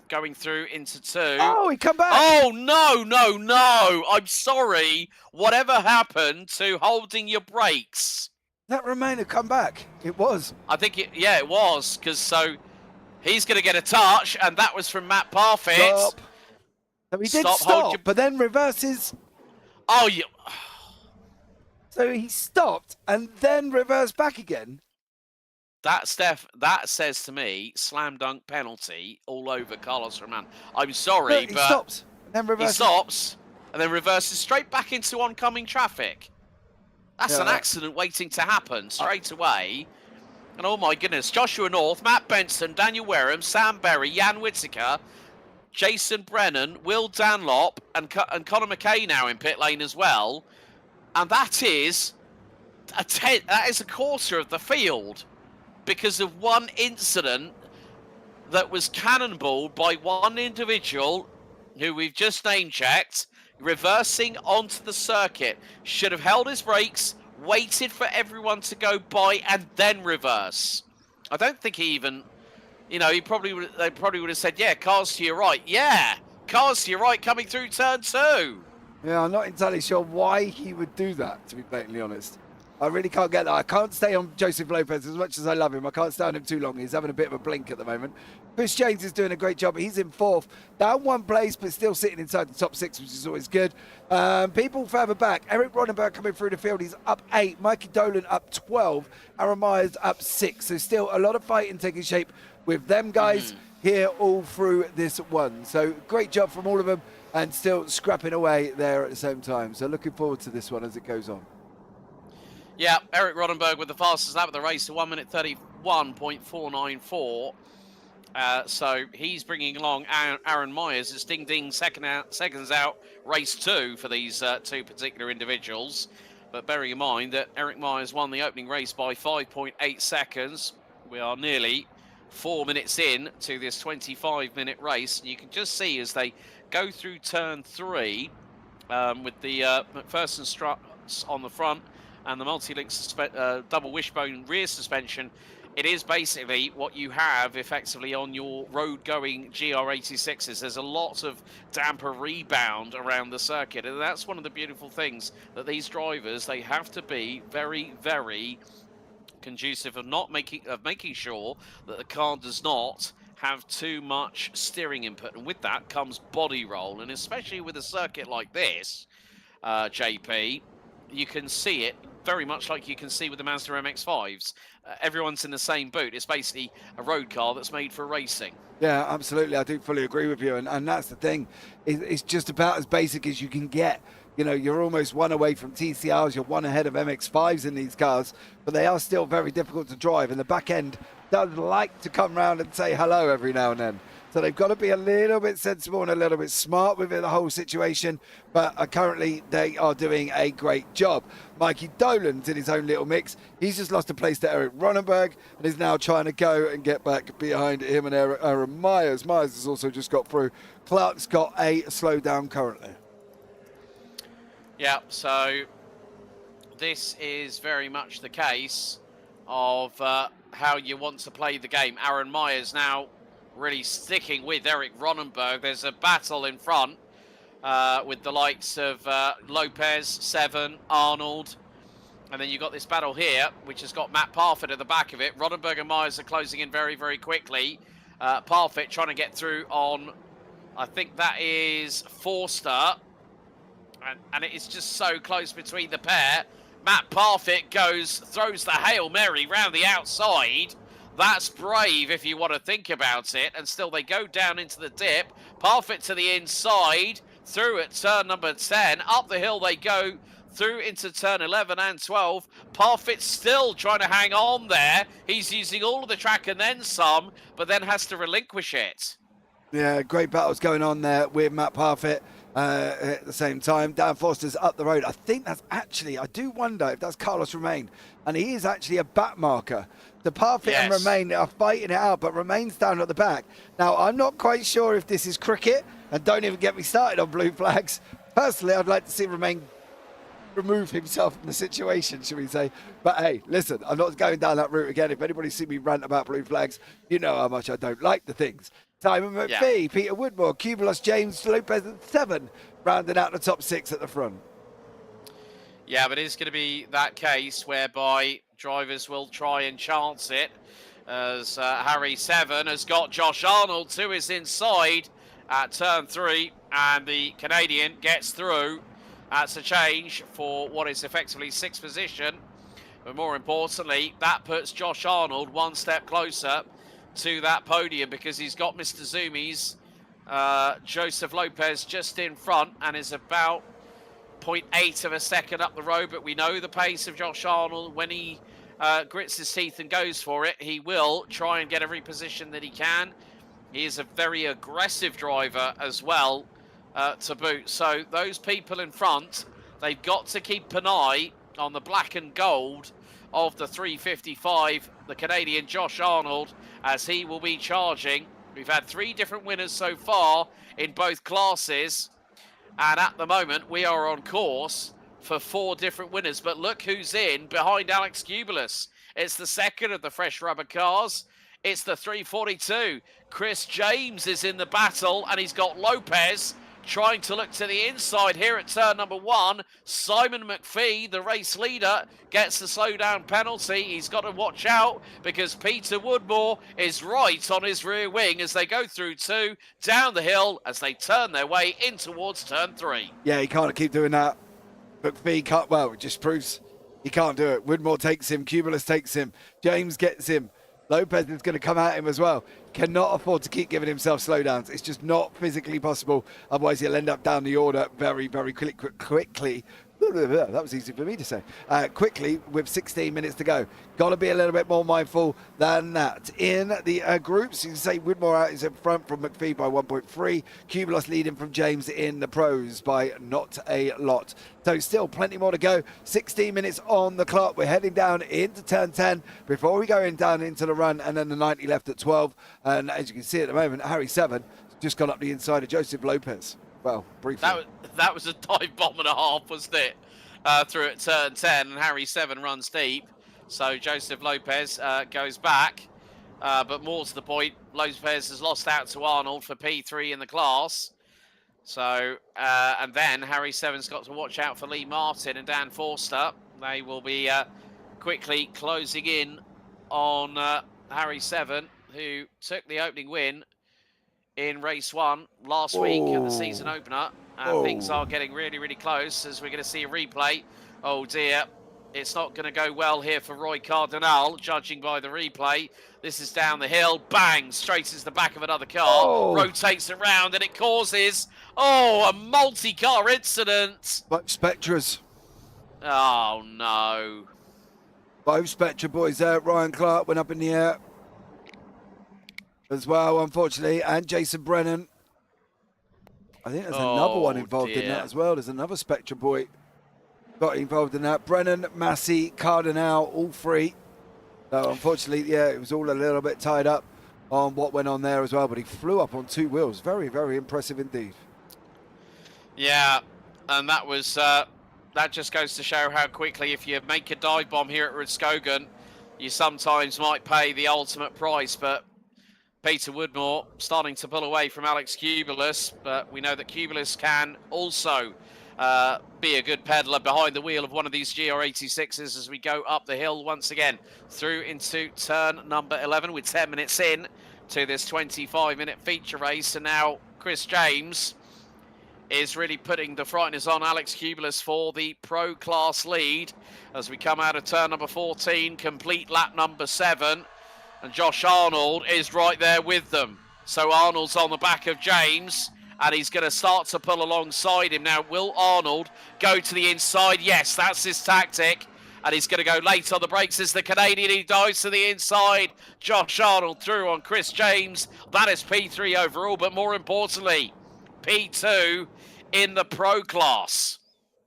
Going through into 2. Oh, he come back. Oh, no. I'm sorry. Whatever happened to holding your brakes? That Roman had come back. It was. I think it was. Because so he's going to get a touch. And that was from Matt Parfitt. Stop. So he did stop, but then reverses. Oh, yeah. So he stopped and then reversed back again. That says to me, slam dunk penalty all over Carlos Roman. I'm sorry, he but stops and then reverses. He stops and then reverses straight back into oncoming traffic. That's an accident waiting to happen straight away. And oh my goodness, Joshua North, Matt Benson, Daniel Wareham, Sam Berry, Jan Whittaker, Jason Brennan, Will Dunlop, and Connor McKay now in pit lane as well. And that is a quarter of the field. Because of one incident that was cannonballed by one individual who we've just name checked, reversing onto the circuit. Should have held his brakes, waited for everyone to go by, and then reverse. I don't think he even, they probably would have said, yeah, cars to your right. Yeah, cars to your right coming through turn 2. Yeah, I'm not entirely sure why he would do that, to be blatantly honest. I really can't get that. I can't stay on Joseph Lopez as much as I love him. I can't stay on him too long. He's having a bit of a blink at the moment. Chris James is doing a great job. He's in 4th, down 1 place, but still sitting inside the top 6, which is always good. People further back. Eric Ronenberg coming through the field. He's up 8. Mikey Dolan up 12. Aaron Myers up 6. So still a lot of fighting taking shape with them guys here all through this one. So great job from all of them, and still scrapping away there at the same time. So looking forward to this one as it goes on. Yeah, Eric Roddenberg with the fastest lap of the race to 1 minute 31.494. So he's bringing along Aaron Myers. It's ding seconds out, race 2 for these 2 particular individuals. But bearing in mind that Eric Myers won the opening race by 5.8 seconds. We are nearly 4 minutes in to this 25-minute race. And you can just see as they go through turn 3 with the McPherson struts on the front and the multi-link double wishbone rear suspension, it is basically what you have effectively on your road-going GR86s. There's a lot of damper rebound around the circuit, and that's one of the beautiful things that these drivers, they have to be very, very conducive of making sure that the car does not have too much steering input, and with that comes body roll, and especially with a circuit like this, JP, you can see it very much like you can see with the Mazda MX-5s. Everyone's in the same boat. It's basically a road car that's made for racing. Yeah, absolutely. I do fully agree with you. And that's the thing. It's just about as basic as you can get. You know, you're almost 1 away from TCRs. You're 1 ahead of MX-5s in these cars. But they are still very difficult to drive. And the back end does like to come round and say hello every now and then. So they've got to be a little bit sensible and a little bit smart within the whole situation. But currently, they are doing a great job. Mikey Dolan's in his own little mix. He's just lost a place to Eric Ronenberg and is now trying to go and get back behind him and Aaron Myers. Myers has also just got through. Clark's got a slowdown currently. Yeah, so this is very much the case of how you want to play the game. Aaron Myers now really sticking with Eric Ronenberg. There's a battle in front with the likes of Lopez, 7, Arnold, and then you've got this battle here, which has got Matt Parfitt at the back of it. Ronenberg and Myers are closing in very, very quickly. Parfitt trying to get through on, I think that is Forster, and it is just so close between the pair. Matt Parfitt throws the Hail Mary round the outside. That's brave if you want to think about it. And still they go down into the dip. Parfitt to the inside, through at turn number 10. Up the hill they go, through into turn 11 and 12. Parfitt still trying to hang on there. He's using all of the track and then some, but then has to relinquish it. Yeah, great battles going on there with Matt Parfitt. At the same time, Dan Foster's up the road. I think that's actually, I do wonder if that's Carlos Romain, and he is actually a back marker. The Parfitt and Romain are fighting it out, but Romain's down at the back. Now, I'm not quite sure if this is cricket, and don't even get me started on blue flags. Personally, I'd like to see Romain remove himself from the situation, should we say. But hey, listen, I'm not going down that route again. If anybody's seen me rant about blue flags, you know how much I don't like the things. Simon McPhee, Peter Woodmore, Cubalos, James Lopez at 7, rounding out the top 6 at the front. Yeah, but it's going to be that case whereby drivers will try and chance it, as Harry 7 has got Josh Arnold to his inside at turn 3, and the Canadian gets through. That's a change for what is effectively 6th position, but more importantly, that puts Josh Arnold 1 step closer to that podium, because he's got Mr. Zumi's Joseph Lopez just in front and is about 0.8 of a second up the road. But we know the pace of Josh Arnold. When he grits his teeth and goes for it, he will try and get every position that he can. He is a very aggressive driver as well, to boot. So those people in front, they've got to keep an eye on the black and gold of the 355, the Canadian Josh Arnold, as he will be charging We've had 3 different winners so far in both classes. And at the moment, we are on course for 4 different winners. But look who's in behind Alex Cubulus. It's the second of the fresh rubber cars. It's the 342. Chris James is in the battle, and he's got Lopez trying to look to the inside here at turn number 1. Simon McPhee, the race leader, gets the slowdown penalty. He's got to watch out because Peter Woodmore is right on his rear wing as they go through 2, down the hill as they turn their way in towards turn 3. Yeah, he can't keep doing that. McPhee can't, well, it just proves he can't do it. Woodmore takes him, Cubulus takes him, James gets him. Lopez is going to come at him as well. Cannot afford to keep giving himself slowdowns. It's just not physically possible. Otherwise, he'll end up down the order very, very quickly. That was easy for me to say. Quickly, with 16 minutes to go. Got to be a little bit more mindful than that. In the groups, you can say Woodmore out is in front from McPhee by 1.3. Cubulus leading from James in the pros by not a lot. So still plenty more to go. 16 minutes on the clock. We're heading down into turn 10 before we go down into the run, and then the 90 left at 12. And as you can see at the moment, Harry 7 just gone up the inside of Joseph Lopez. Well, briefly. That was a dive bomb and a half, wasn't it? Through at turn 10, and Harry 7 runs deep. So Joseph Lopez goes back. But more to the point, Lopez has lost out to Arnold for P3 in the class. So, and then Harry 7's got to watch out for Lee Martin and Dan Forster. They will be quickly closing in on Harry 7, who took the opening win in race 1 last week at the season opener. And things are getting really, really close as we're going to see a replay. Oh dear, it's not going to go well here for Roy Cardinal, judging by the replay. This is down the hill, bang, straight into the back of another car, rotates around, and it causes, a multi-car incident. Both Spectras. Oh no. Both Spectra boys there. Ryan Clark went up in the air as well, unfortunately, and Jason Brennan. I think there's another one involved in that as well. There's another Spectra boy got involved in that. Brennan, Massey, Cardinal, all 3. So unfortunately, yeah, it was all a little bit tied up on what went on there as well, but he flew up on 2 wheels. Very, very impressive indeed. Yeah, and that was that just goes to show how quickly, if you make a dive bomb here at Rudskogen, you sometimes might pay the ultimate price. But Peter Woodmore starting to pull away from Alex Cubulus, but we know that Cubulus can also be a good peddler behind the wheel of one of these GR86s as we go up the hill once again through into turn number 11 with 10 minutes in to this 25-minute feature race. And now Chris James is really putting the frighteners on Alex Cubulus for the pro class lead as we come out of turn number 14, complete lap number 7. And Josh Arnold is right there with them. So Arnold's on the back of James, and he's going to start to pull alongside him. Now, will Arnold go to the inside? Yes, that's his tactic. And he's going to go late on the brakes as the Canadian. He dives to the inside. Josh Arnold through on Chris James. That is P3 overall, but more importantly, P2 in the pro class.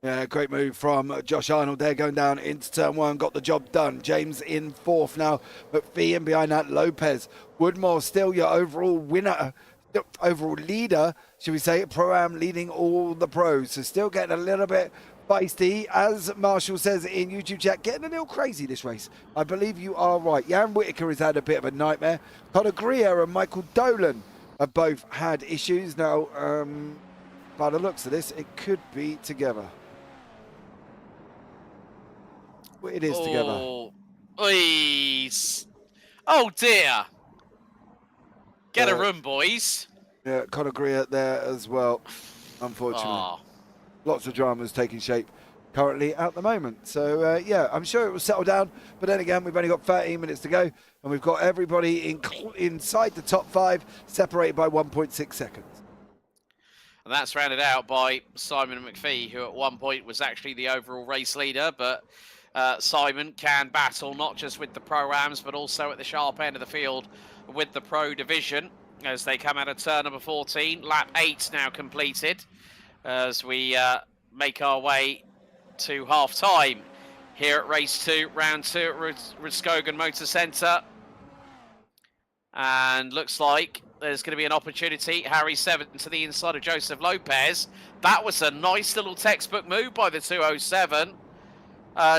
Yeah, great move from Josh Arnold there, going down into turn 1, got the job done. James in 4th now, McPhee in behind that, Lopez. Woodmore still your overall winner, overall leader, should we say, Pro-Am leading all the pros. So still getting a little bit feisty, as Marshall says in YouTube chat, getting a little crazy this race. I believe you are right. Jan Whittaker has had a bit of a nightmare. Conor Greer and Michael Dolan have both had issues. Now, by the looks of this, it could be together. It is together. Oh dear. Get a room, boys. Yeah, Conor Greer there as well, unfortunately. Lots of dramas taking shape currently at the moment. So, yeah, I'm sure it will settle down. But then again, we've only got 13 minutes to go. And we've got everybody inside the top 5, separated by 1.6 seconds. And that's rounded out by Simon McPhee, who at one point was actually the overall race leader. But Simon can battle not just with the Pro-Ams, but also at the sharp end of the field with the Pro Division as they come out of turn number 14. Lap 8 now completed as we make our way to half-time here at race 2, round 2 at Rudskogen Motorsenter. And looks like there's going to be an opportunity. Harry 7 to the inside of Joseph Lopez. That was a nice little textbook move by the 207.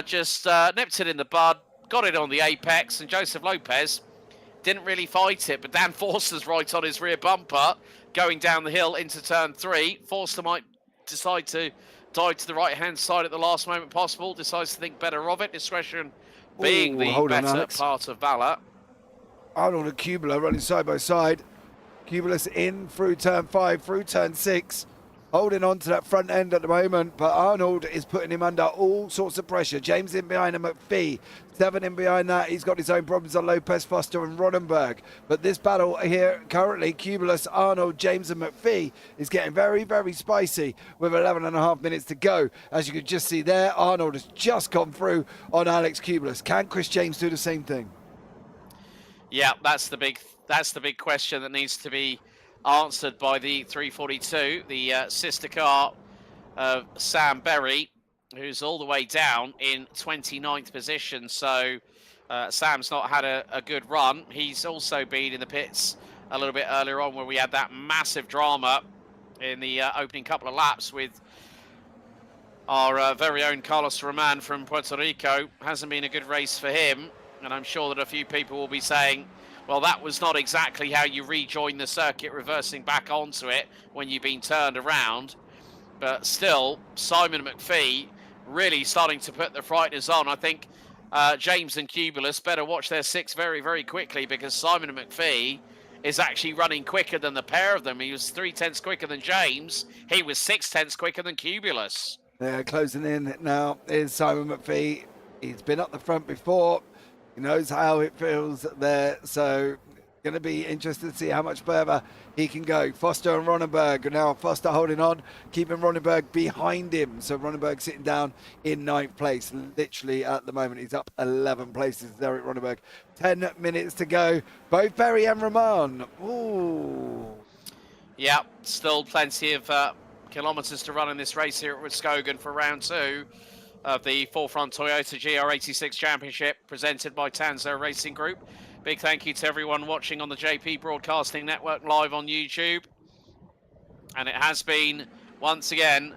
Just nipped it in the bud, got it on the apex, and Joseph Lopez didn't really fight it, but Dan Forster's right on his rear bumper, going down the hill into turn 3. Forster might decide to dive to the right-hand side at the last moment possible, decides to think better of it, discretion being the better part of valor. Arnold and Kubler running side by side. Kubler's in through turn 5, through turn 6. Holding on to that front end at the moment, but Arnold is putting him under all sorts of pressure. James in behind him, McPhee. 7 in behind that. He's got his own problems on Lopez, Foster and Roddenberg. But this battle here currently, Kubler, Arnold, James and McPhee is getting very, very spicy with 11.5 minutes to go. As you can just see there, Arnold has just gone through on Alex Kubler. Can Chris James do the same thing? Yeah, that's the big question that needs to be answered by the 342, the sister car of Sam Berry, who's all the way down in 29th position. So Sam's not had a good run. He's also been in the pits a little bit earlier on, where we had that massive drama in the opening couple of laps with our very own Carlos Roman from Puerto Rico. Hasn't been a good race for him, and I'm sure that a few people will be saying, well, that was not exactly how you rejoin the circuit, reversing back onto it when you've been turned around. But still, Simon McPhee really starting to put the frighteners on. I think James and Kubulus better watch their 6 very, very quickly, because Simon and McPhee is actually running quicker than the pair of them. He was 3/10 quicker than James. He was 6/10 quicker than Kubulus. Yeah, closing in now is Simon McPhee. He's been up the front before. He knows how it feels there, so going to be interested to see how much further he can go. Foster and Ronenberg, now Foster holding on, keeping Ronenberg behind him. So Ronenberg sitting down in 9th place. Literally at the moment, he's up 11 places, Derek Ronenberg. 10 minutes to go. Both Berry and Roman. Ooh. Yeah, still plenty of kilometres to run in this race here at Rudskogen for round 2 of the forefront Toyota GR86 Championship, presented by Tanso Racing Group. Big thank you to everyone watching on the JP Broadcasting Network live on YouTube. And it has been, once again,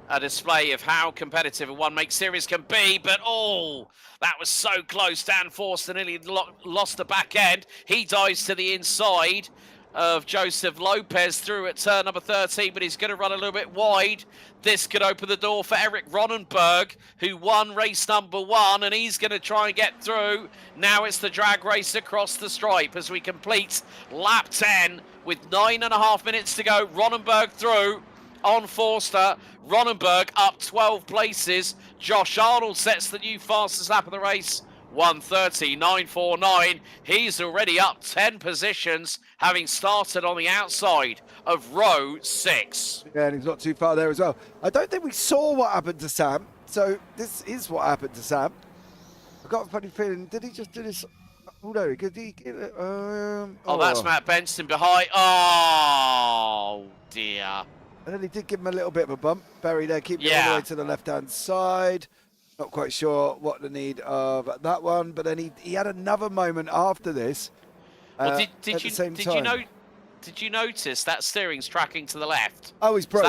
a display of how competitive a one-make series can be. But, oh, that was so close. Dan Forster nearly lost the back end. He dives to the inside of Joseph Lopez through at turn number 13, but he's going to run a little bit wide. This could open the door for Eric Ronenberg, who won race number 1, and he's going to try and get through. Now it's the drag race across the stripe as we complete lap 10 with 9.5 minutes to go. Ronenberg through on Forster. Ronenberg up 12 places. Josh Arnold sets the new fastest lap of the race, 1:30.949. He's already up 10 positions, having started on the outside of row 6. Yeah, and he's not too far there as well. I don't think we saw what happened to Sam, so this is what happened to Sam. I've got a funny feeling, did he just do this? Oh no, did he get it? That's Matt Benson behind. Oh dear. And then he did give him a little bit of a bump. Berry there, keeping it all the way to the left-hand side. Not quite sure what the need of that one, but then he had another moment after this. Well, did you notice that steering's tracking to the left? Oh, he's broke.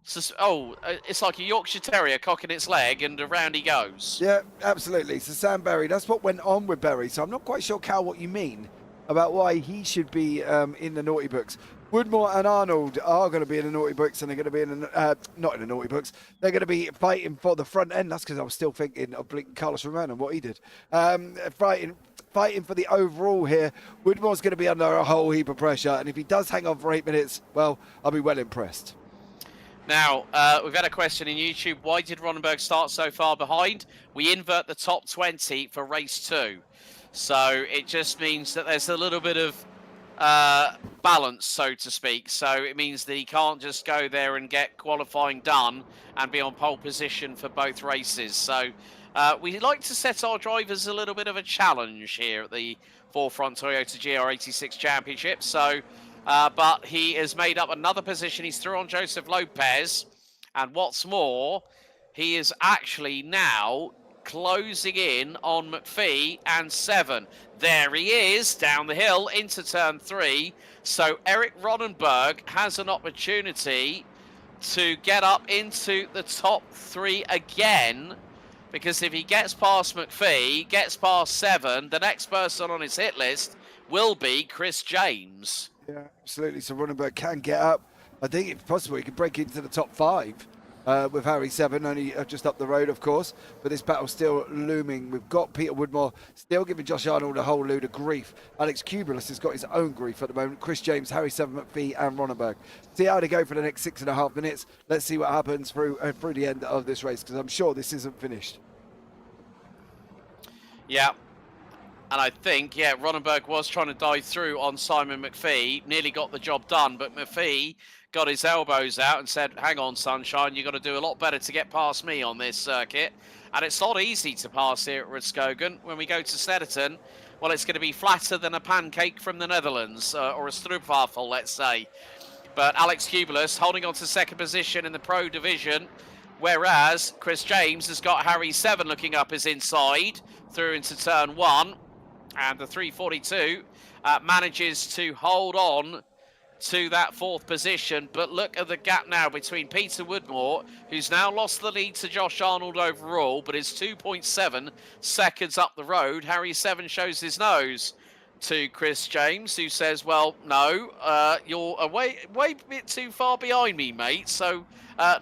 It's like a Yorkshire Terrier cocking its leg, and around he goes. Yeah, absolutely. So Sam Berry, that's what went on with Berry. So I'm not quite sure, Cal, what you mean about why he should be in the naughty books. Woodmore and Arnold are going to be in the naughty books, and they're going to be in the, not in the naughty books. They're going to be fighting for the front end. That's because I was still thinking of Carlos Roman and what he did. Fighting for the overall here. Woodmore's going to be under a whole heap of pressure, and if he does hang on for 8 minutes, well, I'll be well impressed. Now, we've had a question in YouTube. Why did Ronenberg start so far behind? We invert the top 20 for race 2. So it just means that there's a little bit of balance, so to speak. So it means that he can't just go there and get qualifying done and be on pole position for both races. So we like to set our drivers a little bit of a challenge here at the forefront Toyota GR86 Championship. So, but he has made up another position. He's through on Joseph Lopez. And what's more, he is actually now closing in on McPhee and 7. There he is, down the hill into turn 3. So Eric Ronenberg has an opportunity to get up into the top 3 again, because if he gets past McPhee, gets past 7, the next person on his hit list will be Chris James. Yeah, absolutely. So Ronenberg can get up. I think if possible, he could break into the top 5 with Harry 7, only just up the road, of course. But this battle's still looming. We've got Peter Woodmore still giving Josh Arnold a whole load of grief. Alex Kubulus has got his own grief at the moment. Chris James, Harry 7, McPhee and Ronenberg. See how they go for the next 6.5 minutes. Let's see what happens through the end of this race, because I'm sure this isn't finished. Yeah. And I think, Ronenberg was trying to dive through on Simon McPhee, nearly got the job done, but McPhee got his elbows out and said, hang on, sunshine, you've got to do a lot better to get past me on this circuit. And it's not easy to pass here at Rudskogen. When we go to Snetterton, well, it's going to be flatter than a pancake from the Netherlands, or a stroopwafel, let's say. But Alex Kubulus holding on to second position in the Pro Division, whereas Chris James has got Harry 7 looking up his inside through into turn 1. And the 342 manages to hold on to that 4th position. But look at the gap now between Peter Woodmore, who's now lost the lead to Josh Arnold overall, but is 2.7 seconds up the road. Harry 7 shows his nose to Chris James, who says, well, no, you're way a bit too far behind me, mate. So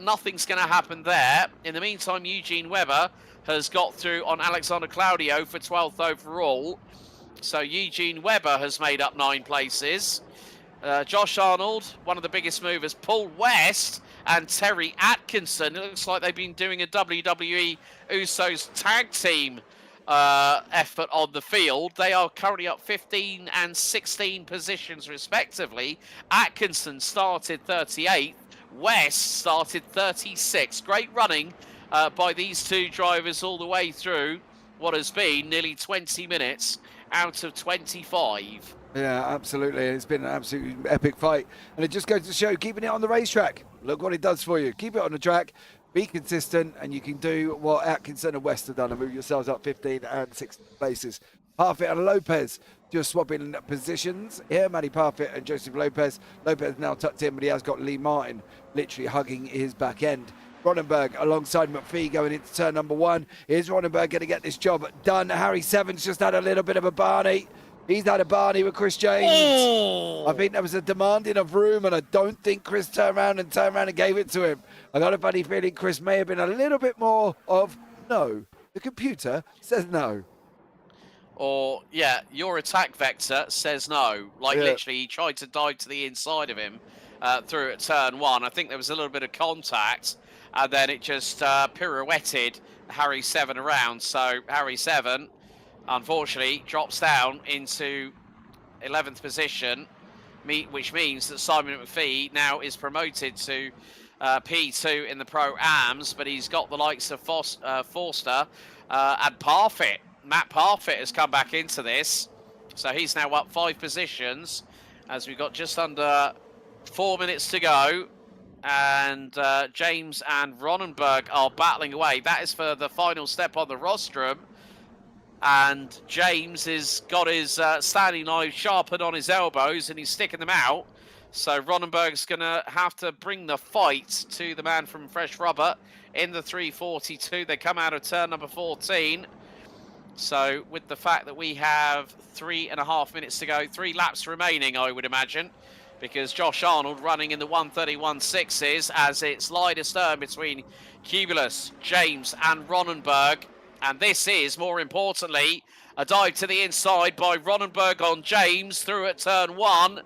nothing's going to happen there. In the meantime, Eugene Webber has got through on Alexander Claudio for 12th overall. So Eugene Webber has made up 9 places. Josh Arnold, one of the biggest movers, Paul West and Terry Atkinson. It looks like they've been doing a WWE Usos tag team effort on the field. They are currently up 15 and 16 positions respectively. Atkinson started 38th. West started 36th. Great running by these 2 drivers all the way through what has been nearly 20 minutes out of 25. Yeah, absolutely. It's been an absolutely epic fight. And it just goes to show, keeping it on the racetrack. Look what it does for you. Keep it on the track, be consistent, and you can do what Atkinson and West have done and move yourselves up 15 and 16 places. Parfitt and Lopez just swapping positions here. Matty Parfitt and Joseph Lopez. Lopez now tucked in, but he has got Lee Martin literally hugging his back end. Ronenberg alongside McPhee going into turn number 1. Is Ronenberg going to get this job done? Harry 7's just had a little bit of a Barney. He's had a Barney with Chris James. Oh. I think there was a demanding of room, and I don't think Chris turned around and gave it to him. I got a funny feeling Chris may have been a little bit more of no. The computer says no. Or, your attack vector says no. Literally, he tried to dive to the inside of him through at turn 1. I think there was a little bit of contact, and then it just pirouetted Harry 7 around. So Harry 7, unfortunately, drops down into 11th position, which means that Simon McPhee now is promoted to P2 in the Pro-Ams, but he's got the likes of Forster and Parfitt. Matt Parfitt has come back into this, so he's now up 5 positions as we've got just under 4 minutes to go. And James and Ronenberg are battling away. That is for the final step on the rostrum. And James has got his standing knife sharpened on his elbows and he's sticking them out. So Ronenberg's going to have to bring the fight to the man from Fresh Rubber in the 342. They come out of turn number 14. So with the fact that we have 3.5 minutes to go, 3 laps remaining, I would imagine, because Josh Arnold running in the 131.6s as it's lie astern between Kubulus, James and Ronenberg. And this is, more importantly, a dive to the inside by Ronenberg on James through at turn 1.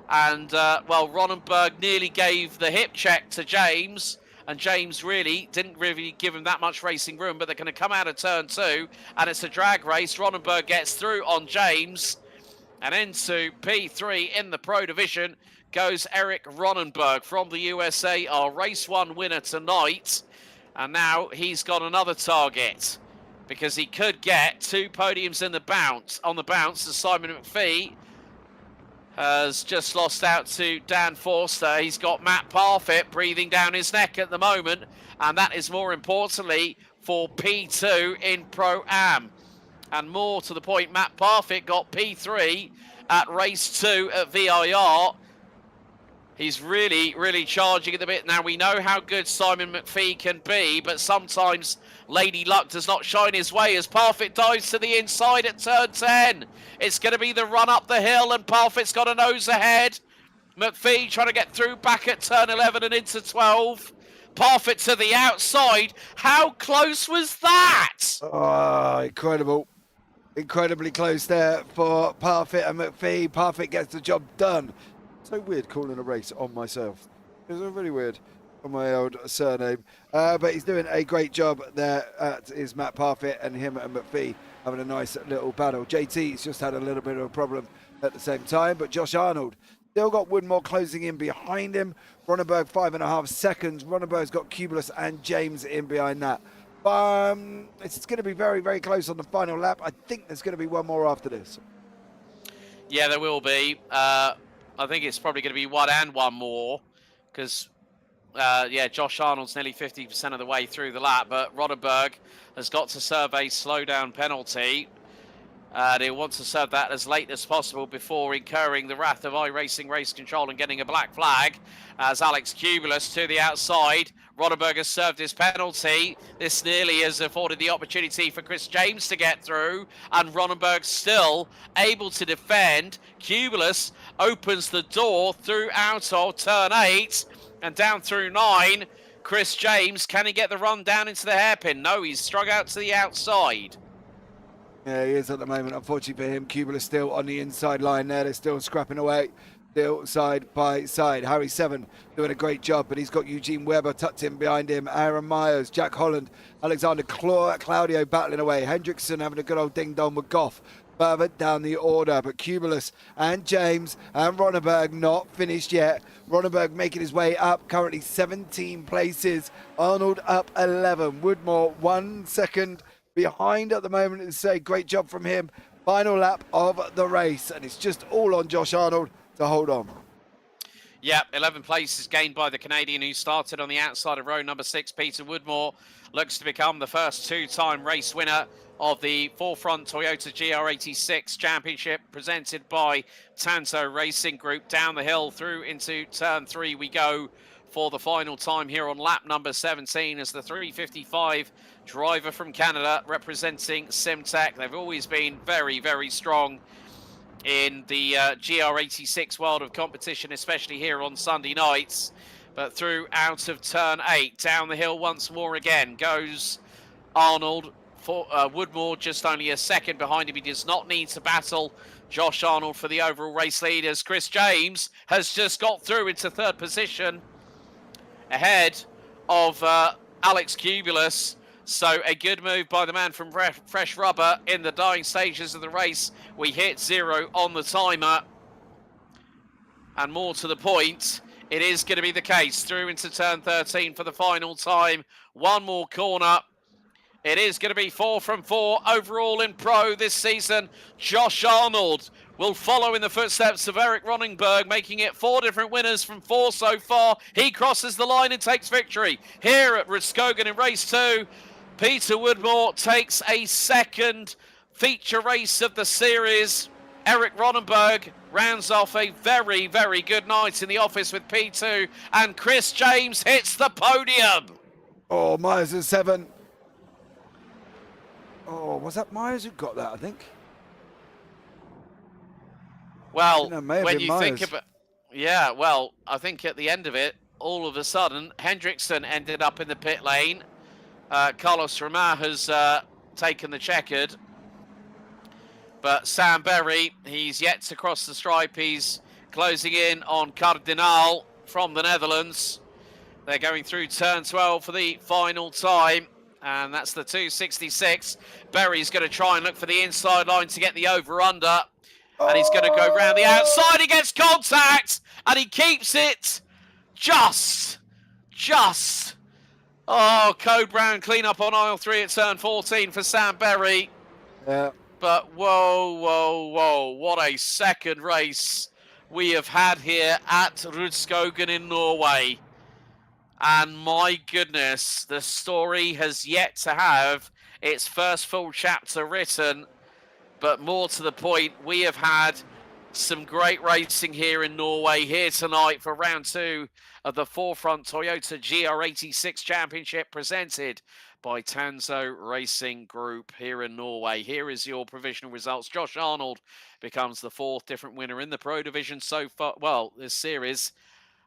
And, Ronenberg nearly gave the hip check to James. And James didn't really give him that much racing room, but they're going to come out of turn 2. And it's a drag race. Ronenberg gets through on James. And into P3 in the Pro Division goes Eric Ronenberg from the USA, our Race 1 winner tonight. And now he's got another target, because he could get 2 podiums in the bounce. On the bounce, as Simon McPhee has just lost out to Dan Forster. He's got Matt Parfitt breathing down his neck at the moment, and that is more importantly for P2 in Pro-Am. And more to the point, Matt Parfitt got P3 at race 2 at VIR. He's really, really charging at the bit. Now, we know how good Simon McPhee can be, but sometimes Lady Luck does not shine his way as Parfitt dives to the inside at turn 10. It's going to be the run up the hill, and Parfitt's got a nose ahead. McPhee trying to get through back at turn 11 and into 12. Parfitt to the outside. How close was that? Oh, incredible. Incredibly close there for Parfitt and McPhee. Parfitt gets the job done. So weird calling a race on myself. It was really weird on my old surname. But he's doing a great job there. Is Matt Parfitt and him and McPhee having a nice little battle. JT's just had a little bit of a problem at the same time, but Josh Arnold still got Woodmore closing in behind him. Ronenberg 5.5 seconds. Ronenberg's got Cubulus and James in behind that. It's going to be very, very close on the final lap. I think there's going to be one more after this. Yeah, there will be. I think it's probably going to be one and one more because, yeah, Josh Arnold's nearly 50% of the way through the lap, but Ronenberg has got to serve a slowdown penalty. He'll want to serve that as late as possible before incurring the wrath of iRacing Race Control and getting a black flag. As Alex Cubulus to the outside. Ronenberg has served his penalty. This nearly has afforded the opportunity for Chris James to get through, and Ronenberg still able to defend. Cubulus opens the door through out of turn 8 and down through 9. Chris James, can he get the run down into the hairpin? No, he's struck out to the outside. Yeah, he is at the moment. Unfortunately for him, Cubulus still on the inside line there. They're still scrapping away, still side by side. Harry Seven doing a great job, but he's got Eugene Weber tucked in behind him. Aaron Myers, Jack Holland, Alexander Claudio battling away. Hendrickson having a good old ding-dong with Goff further down the order, but Cubulus and James and Ronenberg not finished yet. Ronenberg making his way up, currently 17 places. Arnold up 11. Woodmore 1 second behind at the moment. It's a great job from him. Final lap of the race, and it's just all on Josh Arnold to hold on. Yeah, 11 places gained by the Canadian who started on the outside of row number 6. Peter Woodmore looks to become the first two-time race winner of the Forefront Toyota GR86 Championship presented by Tanso Racing Group. Down the hill through into turn 3 we go for the final time here on lap number 17 as the 355 driver from Canada representing Simtech. They've always been very, very strong in the GR86 world of competition, especially here on Sunday nights. But through out of turn 8, down the hill once more again goes Arnold. For Woodmore just only a second behind him. He does not need to battle Josh Arnold for the overall race lead as Chris James has just got through into third position ahead of Alex Cubulus. So a good move by the man from Fresh Rubber in the dying stages of the race. We hit 0 on the timer. And more to the point, it is going to be the case through into turn 13 for the final time. One more corner. It is going to be 4 from 4 overall in Pro this season. Josh Arnold will follow in the footsteps of Eric Ronenberg, making it 4 different winners from 4 so far. He crosses the line and takes victory here at Rudskogen in race 2. Peter Woodmore takes a second feature race of the series. Eric Ronenberg rounds off a very, very good night in the office with P2. And Chris James hits the podium. Oh, Myers is 7. Oh, was that Myers who got that, I think? Well, when you think about... Yeah, well, I think at the end of it, all of a sudden, Hendrickson ended up in the pit lane. Carlos Ramar has taken the checkered. But Sam Berry, he's yet to cross the stripe. He's closing in on Cardinal from the Netherlands. They're going through turn 12 for the final time. And that's the 266. Berry's going to try and look for the inside line to get the over-under. And he's going to go round the outside. He gets contact. And he keeps it just. Oh, Code Brown clean up on aisle 3 at turn 14 for Sam Berry. Yeah. But whoa. What a second race we have had here at Rudskogen in Norway. And my goodness, the story has yet to have its first full chapter written. But more to the point, we have had some great racing here in Norway here tonight for round 2 of the Forefront Toyota GR86 Championship presented by Tanso Racing Group here in Norway. Here is your provisional results. Josh Arnold becomes the 4th different winner in the Pro Division so far, well, this series.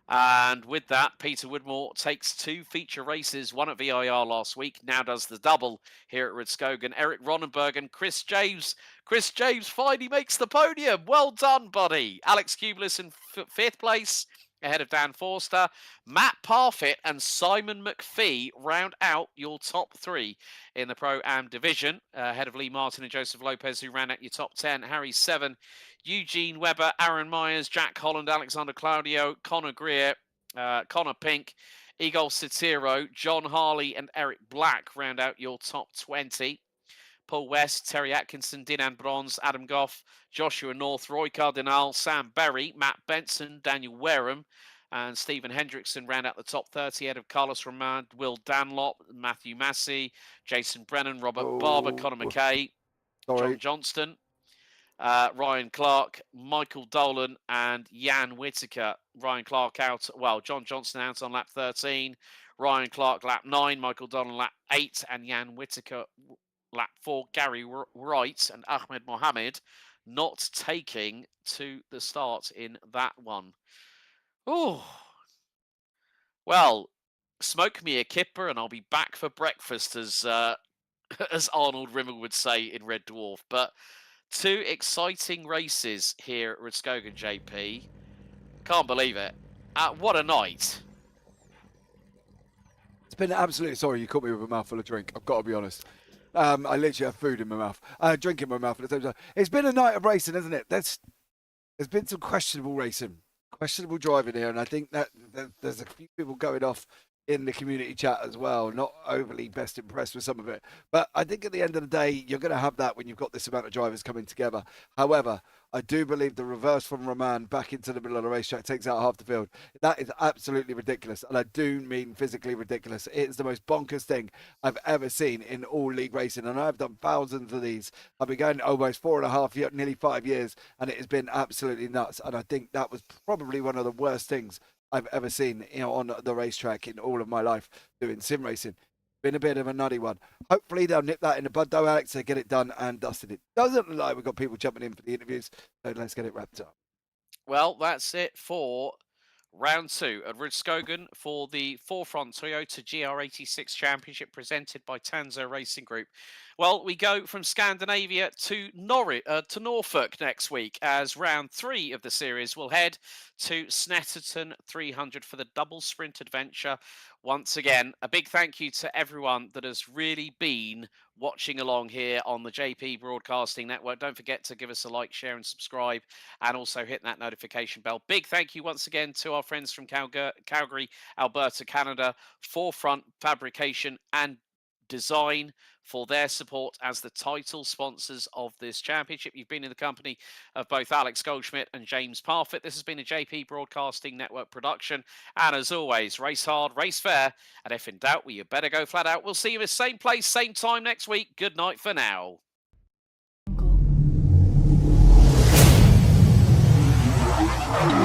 And with that, Peter Woodmore takes 2 feature races, one at VIR last week, now does the double here at Rudskogen. Eric Ronenberg and Chris James. Chris James finally makes the podium. Well done, buddy. Alex Kublis in 5th place, ahead of Dan Forster. Matt Parfitt and Simon McPhee round out your top 3 in the Pro-Am division, ahead of Lee Martin and Joseph Lopez, who ran out your top 10. Harry 7. Eugene Webber, Aaron Myers, Jack Holland, Alexander Claudio, Connor Greer, Connor Pink, Igor Sitiro, John Harley and Eric Black round out your top 20. Paul West, Terry Atkinson, Dinan Bronze, Adam Goff, Joshua North, Roy Cardinal, Sam Berry, Matt Benson, Daniel Wareham, and Stephen Hendrickson round out the top 30 ahead of Carlos Romand, Will Danlop, Matthew Massey, Jason Brennan, Robert Barber, Connor McKay, John Johnston, Ryan Clark, Michael Dolan and Jan Whitaker. Ryan Clark out, well, John Johnston out on lap 13, Ryan Clark lap 9, Michael Dolan lap 8 and Jan Whitaker lap 4. Gary Wright and Ahmed Mohammed not taking to the start in that one. Oh, well, smoke me a kipper and I'll be back for breakfast, as Arnold Rimmel would say in Red Dwarf. But 2 exciting races here at Rudskogen, JP. Can't believe it. What a night. It's been absolutely... Sorry, you caught me with a mouthful of drink. I've got to be honest. I literally have food in my mouth. Drink in my mouth at the same time. It's been a night of racing, isn't it? There's been some questionable racing, questionable driving here, and I think that there's a few people going off in the community chat as well, not overly best impressed with some of it. But I think at the end of the day, you're going to have that when you've got this amount of drivers coming together. However, I do believe the reverse from Roman back into the middle of the racetrack takes out half the field. That is absolutely ridiculous. And I do mean physically ridiculous. It is the most bonkers thing I've ever seen in all league racing. And I've done thousands of these. I've been going almost 4.5 years, nearly 5 years, and it has been absolutely nuts. And I think that was probably one of the worst things I've ever seen, on the racetrack in all of my life doing sim racing. Been a bit of a nutty one. Hopefully they'll nip that in the bud though, Alex, to get it done and dusted. It doesn't look like we've got people jumping in for the interviews, so let's get it wrapped up. Well, that's it for round 2 at Rudskogen for the Forefront Toyota GR86 Championship presented by Tanso Racing Group. Well, we go from Scandinavia to Norfolk next week, as round 3 of the series will head to Snetterton 300 for the double sprint adventure. Once again, a big thank you to everyone that has really been watching along here on the JP Broadcasting Network. Don't forget to give us a like, share and subscribe, and also hit that notification bell. Big thank you once again to our friends from Calgary, Alberta, Canada, Forefront Fabrication and Design for their support as the title sponsors of this championship. You've been in the company of both Alex Goldschmidt and James Parfitt. This has been a JP Broadcasting Network production. And as always, race hard, race fair. And if in doubt, well, you better go flat out. We'll see you in the same place, same time next week. Good night for now. Jungle.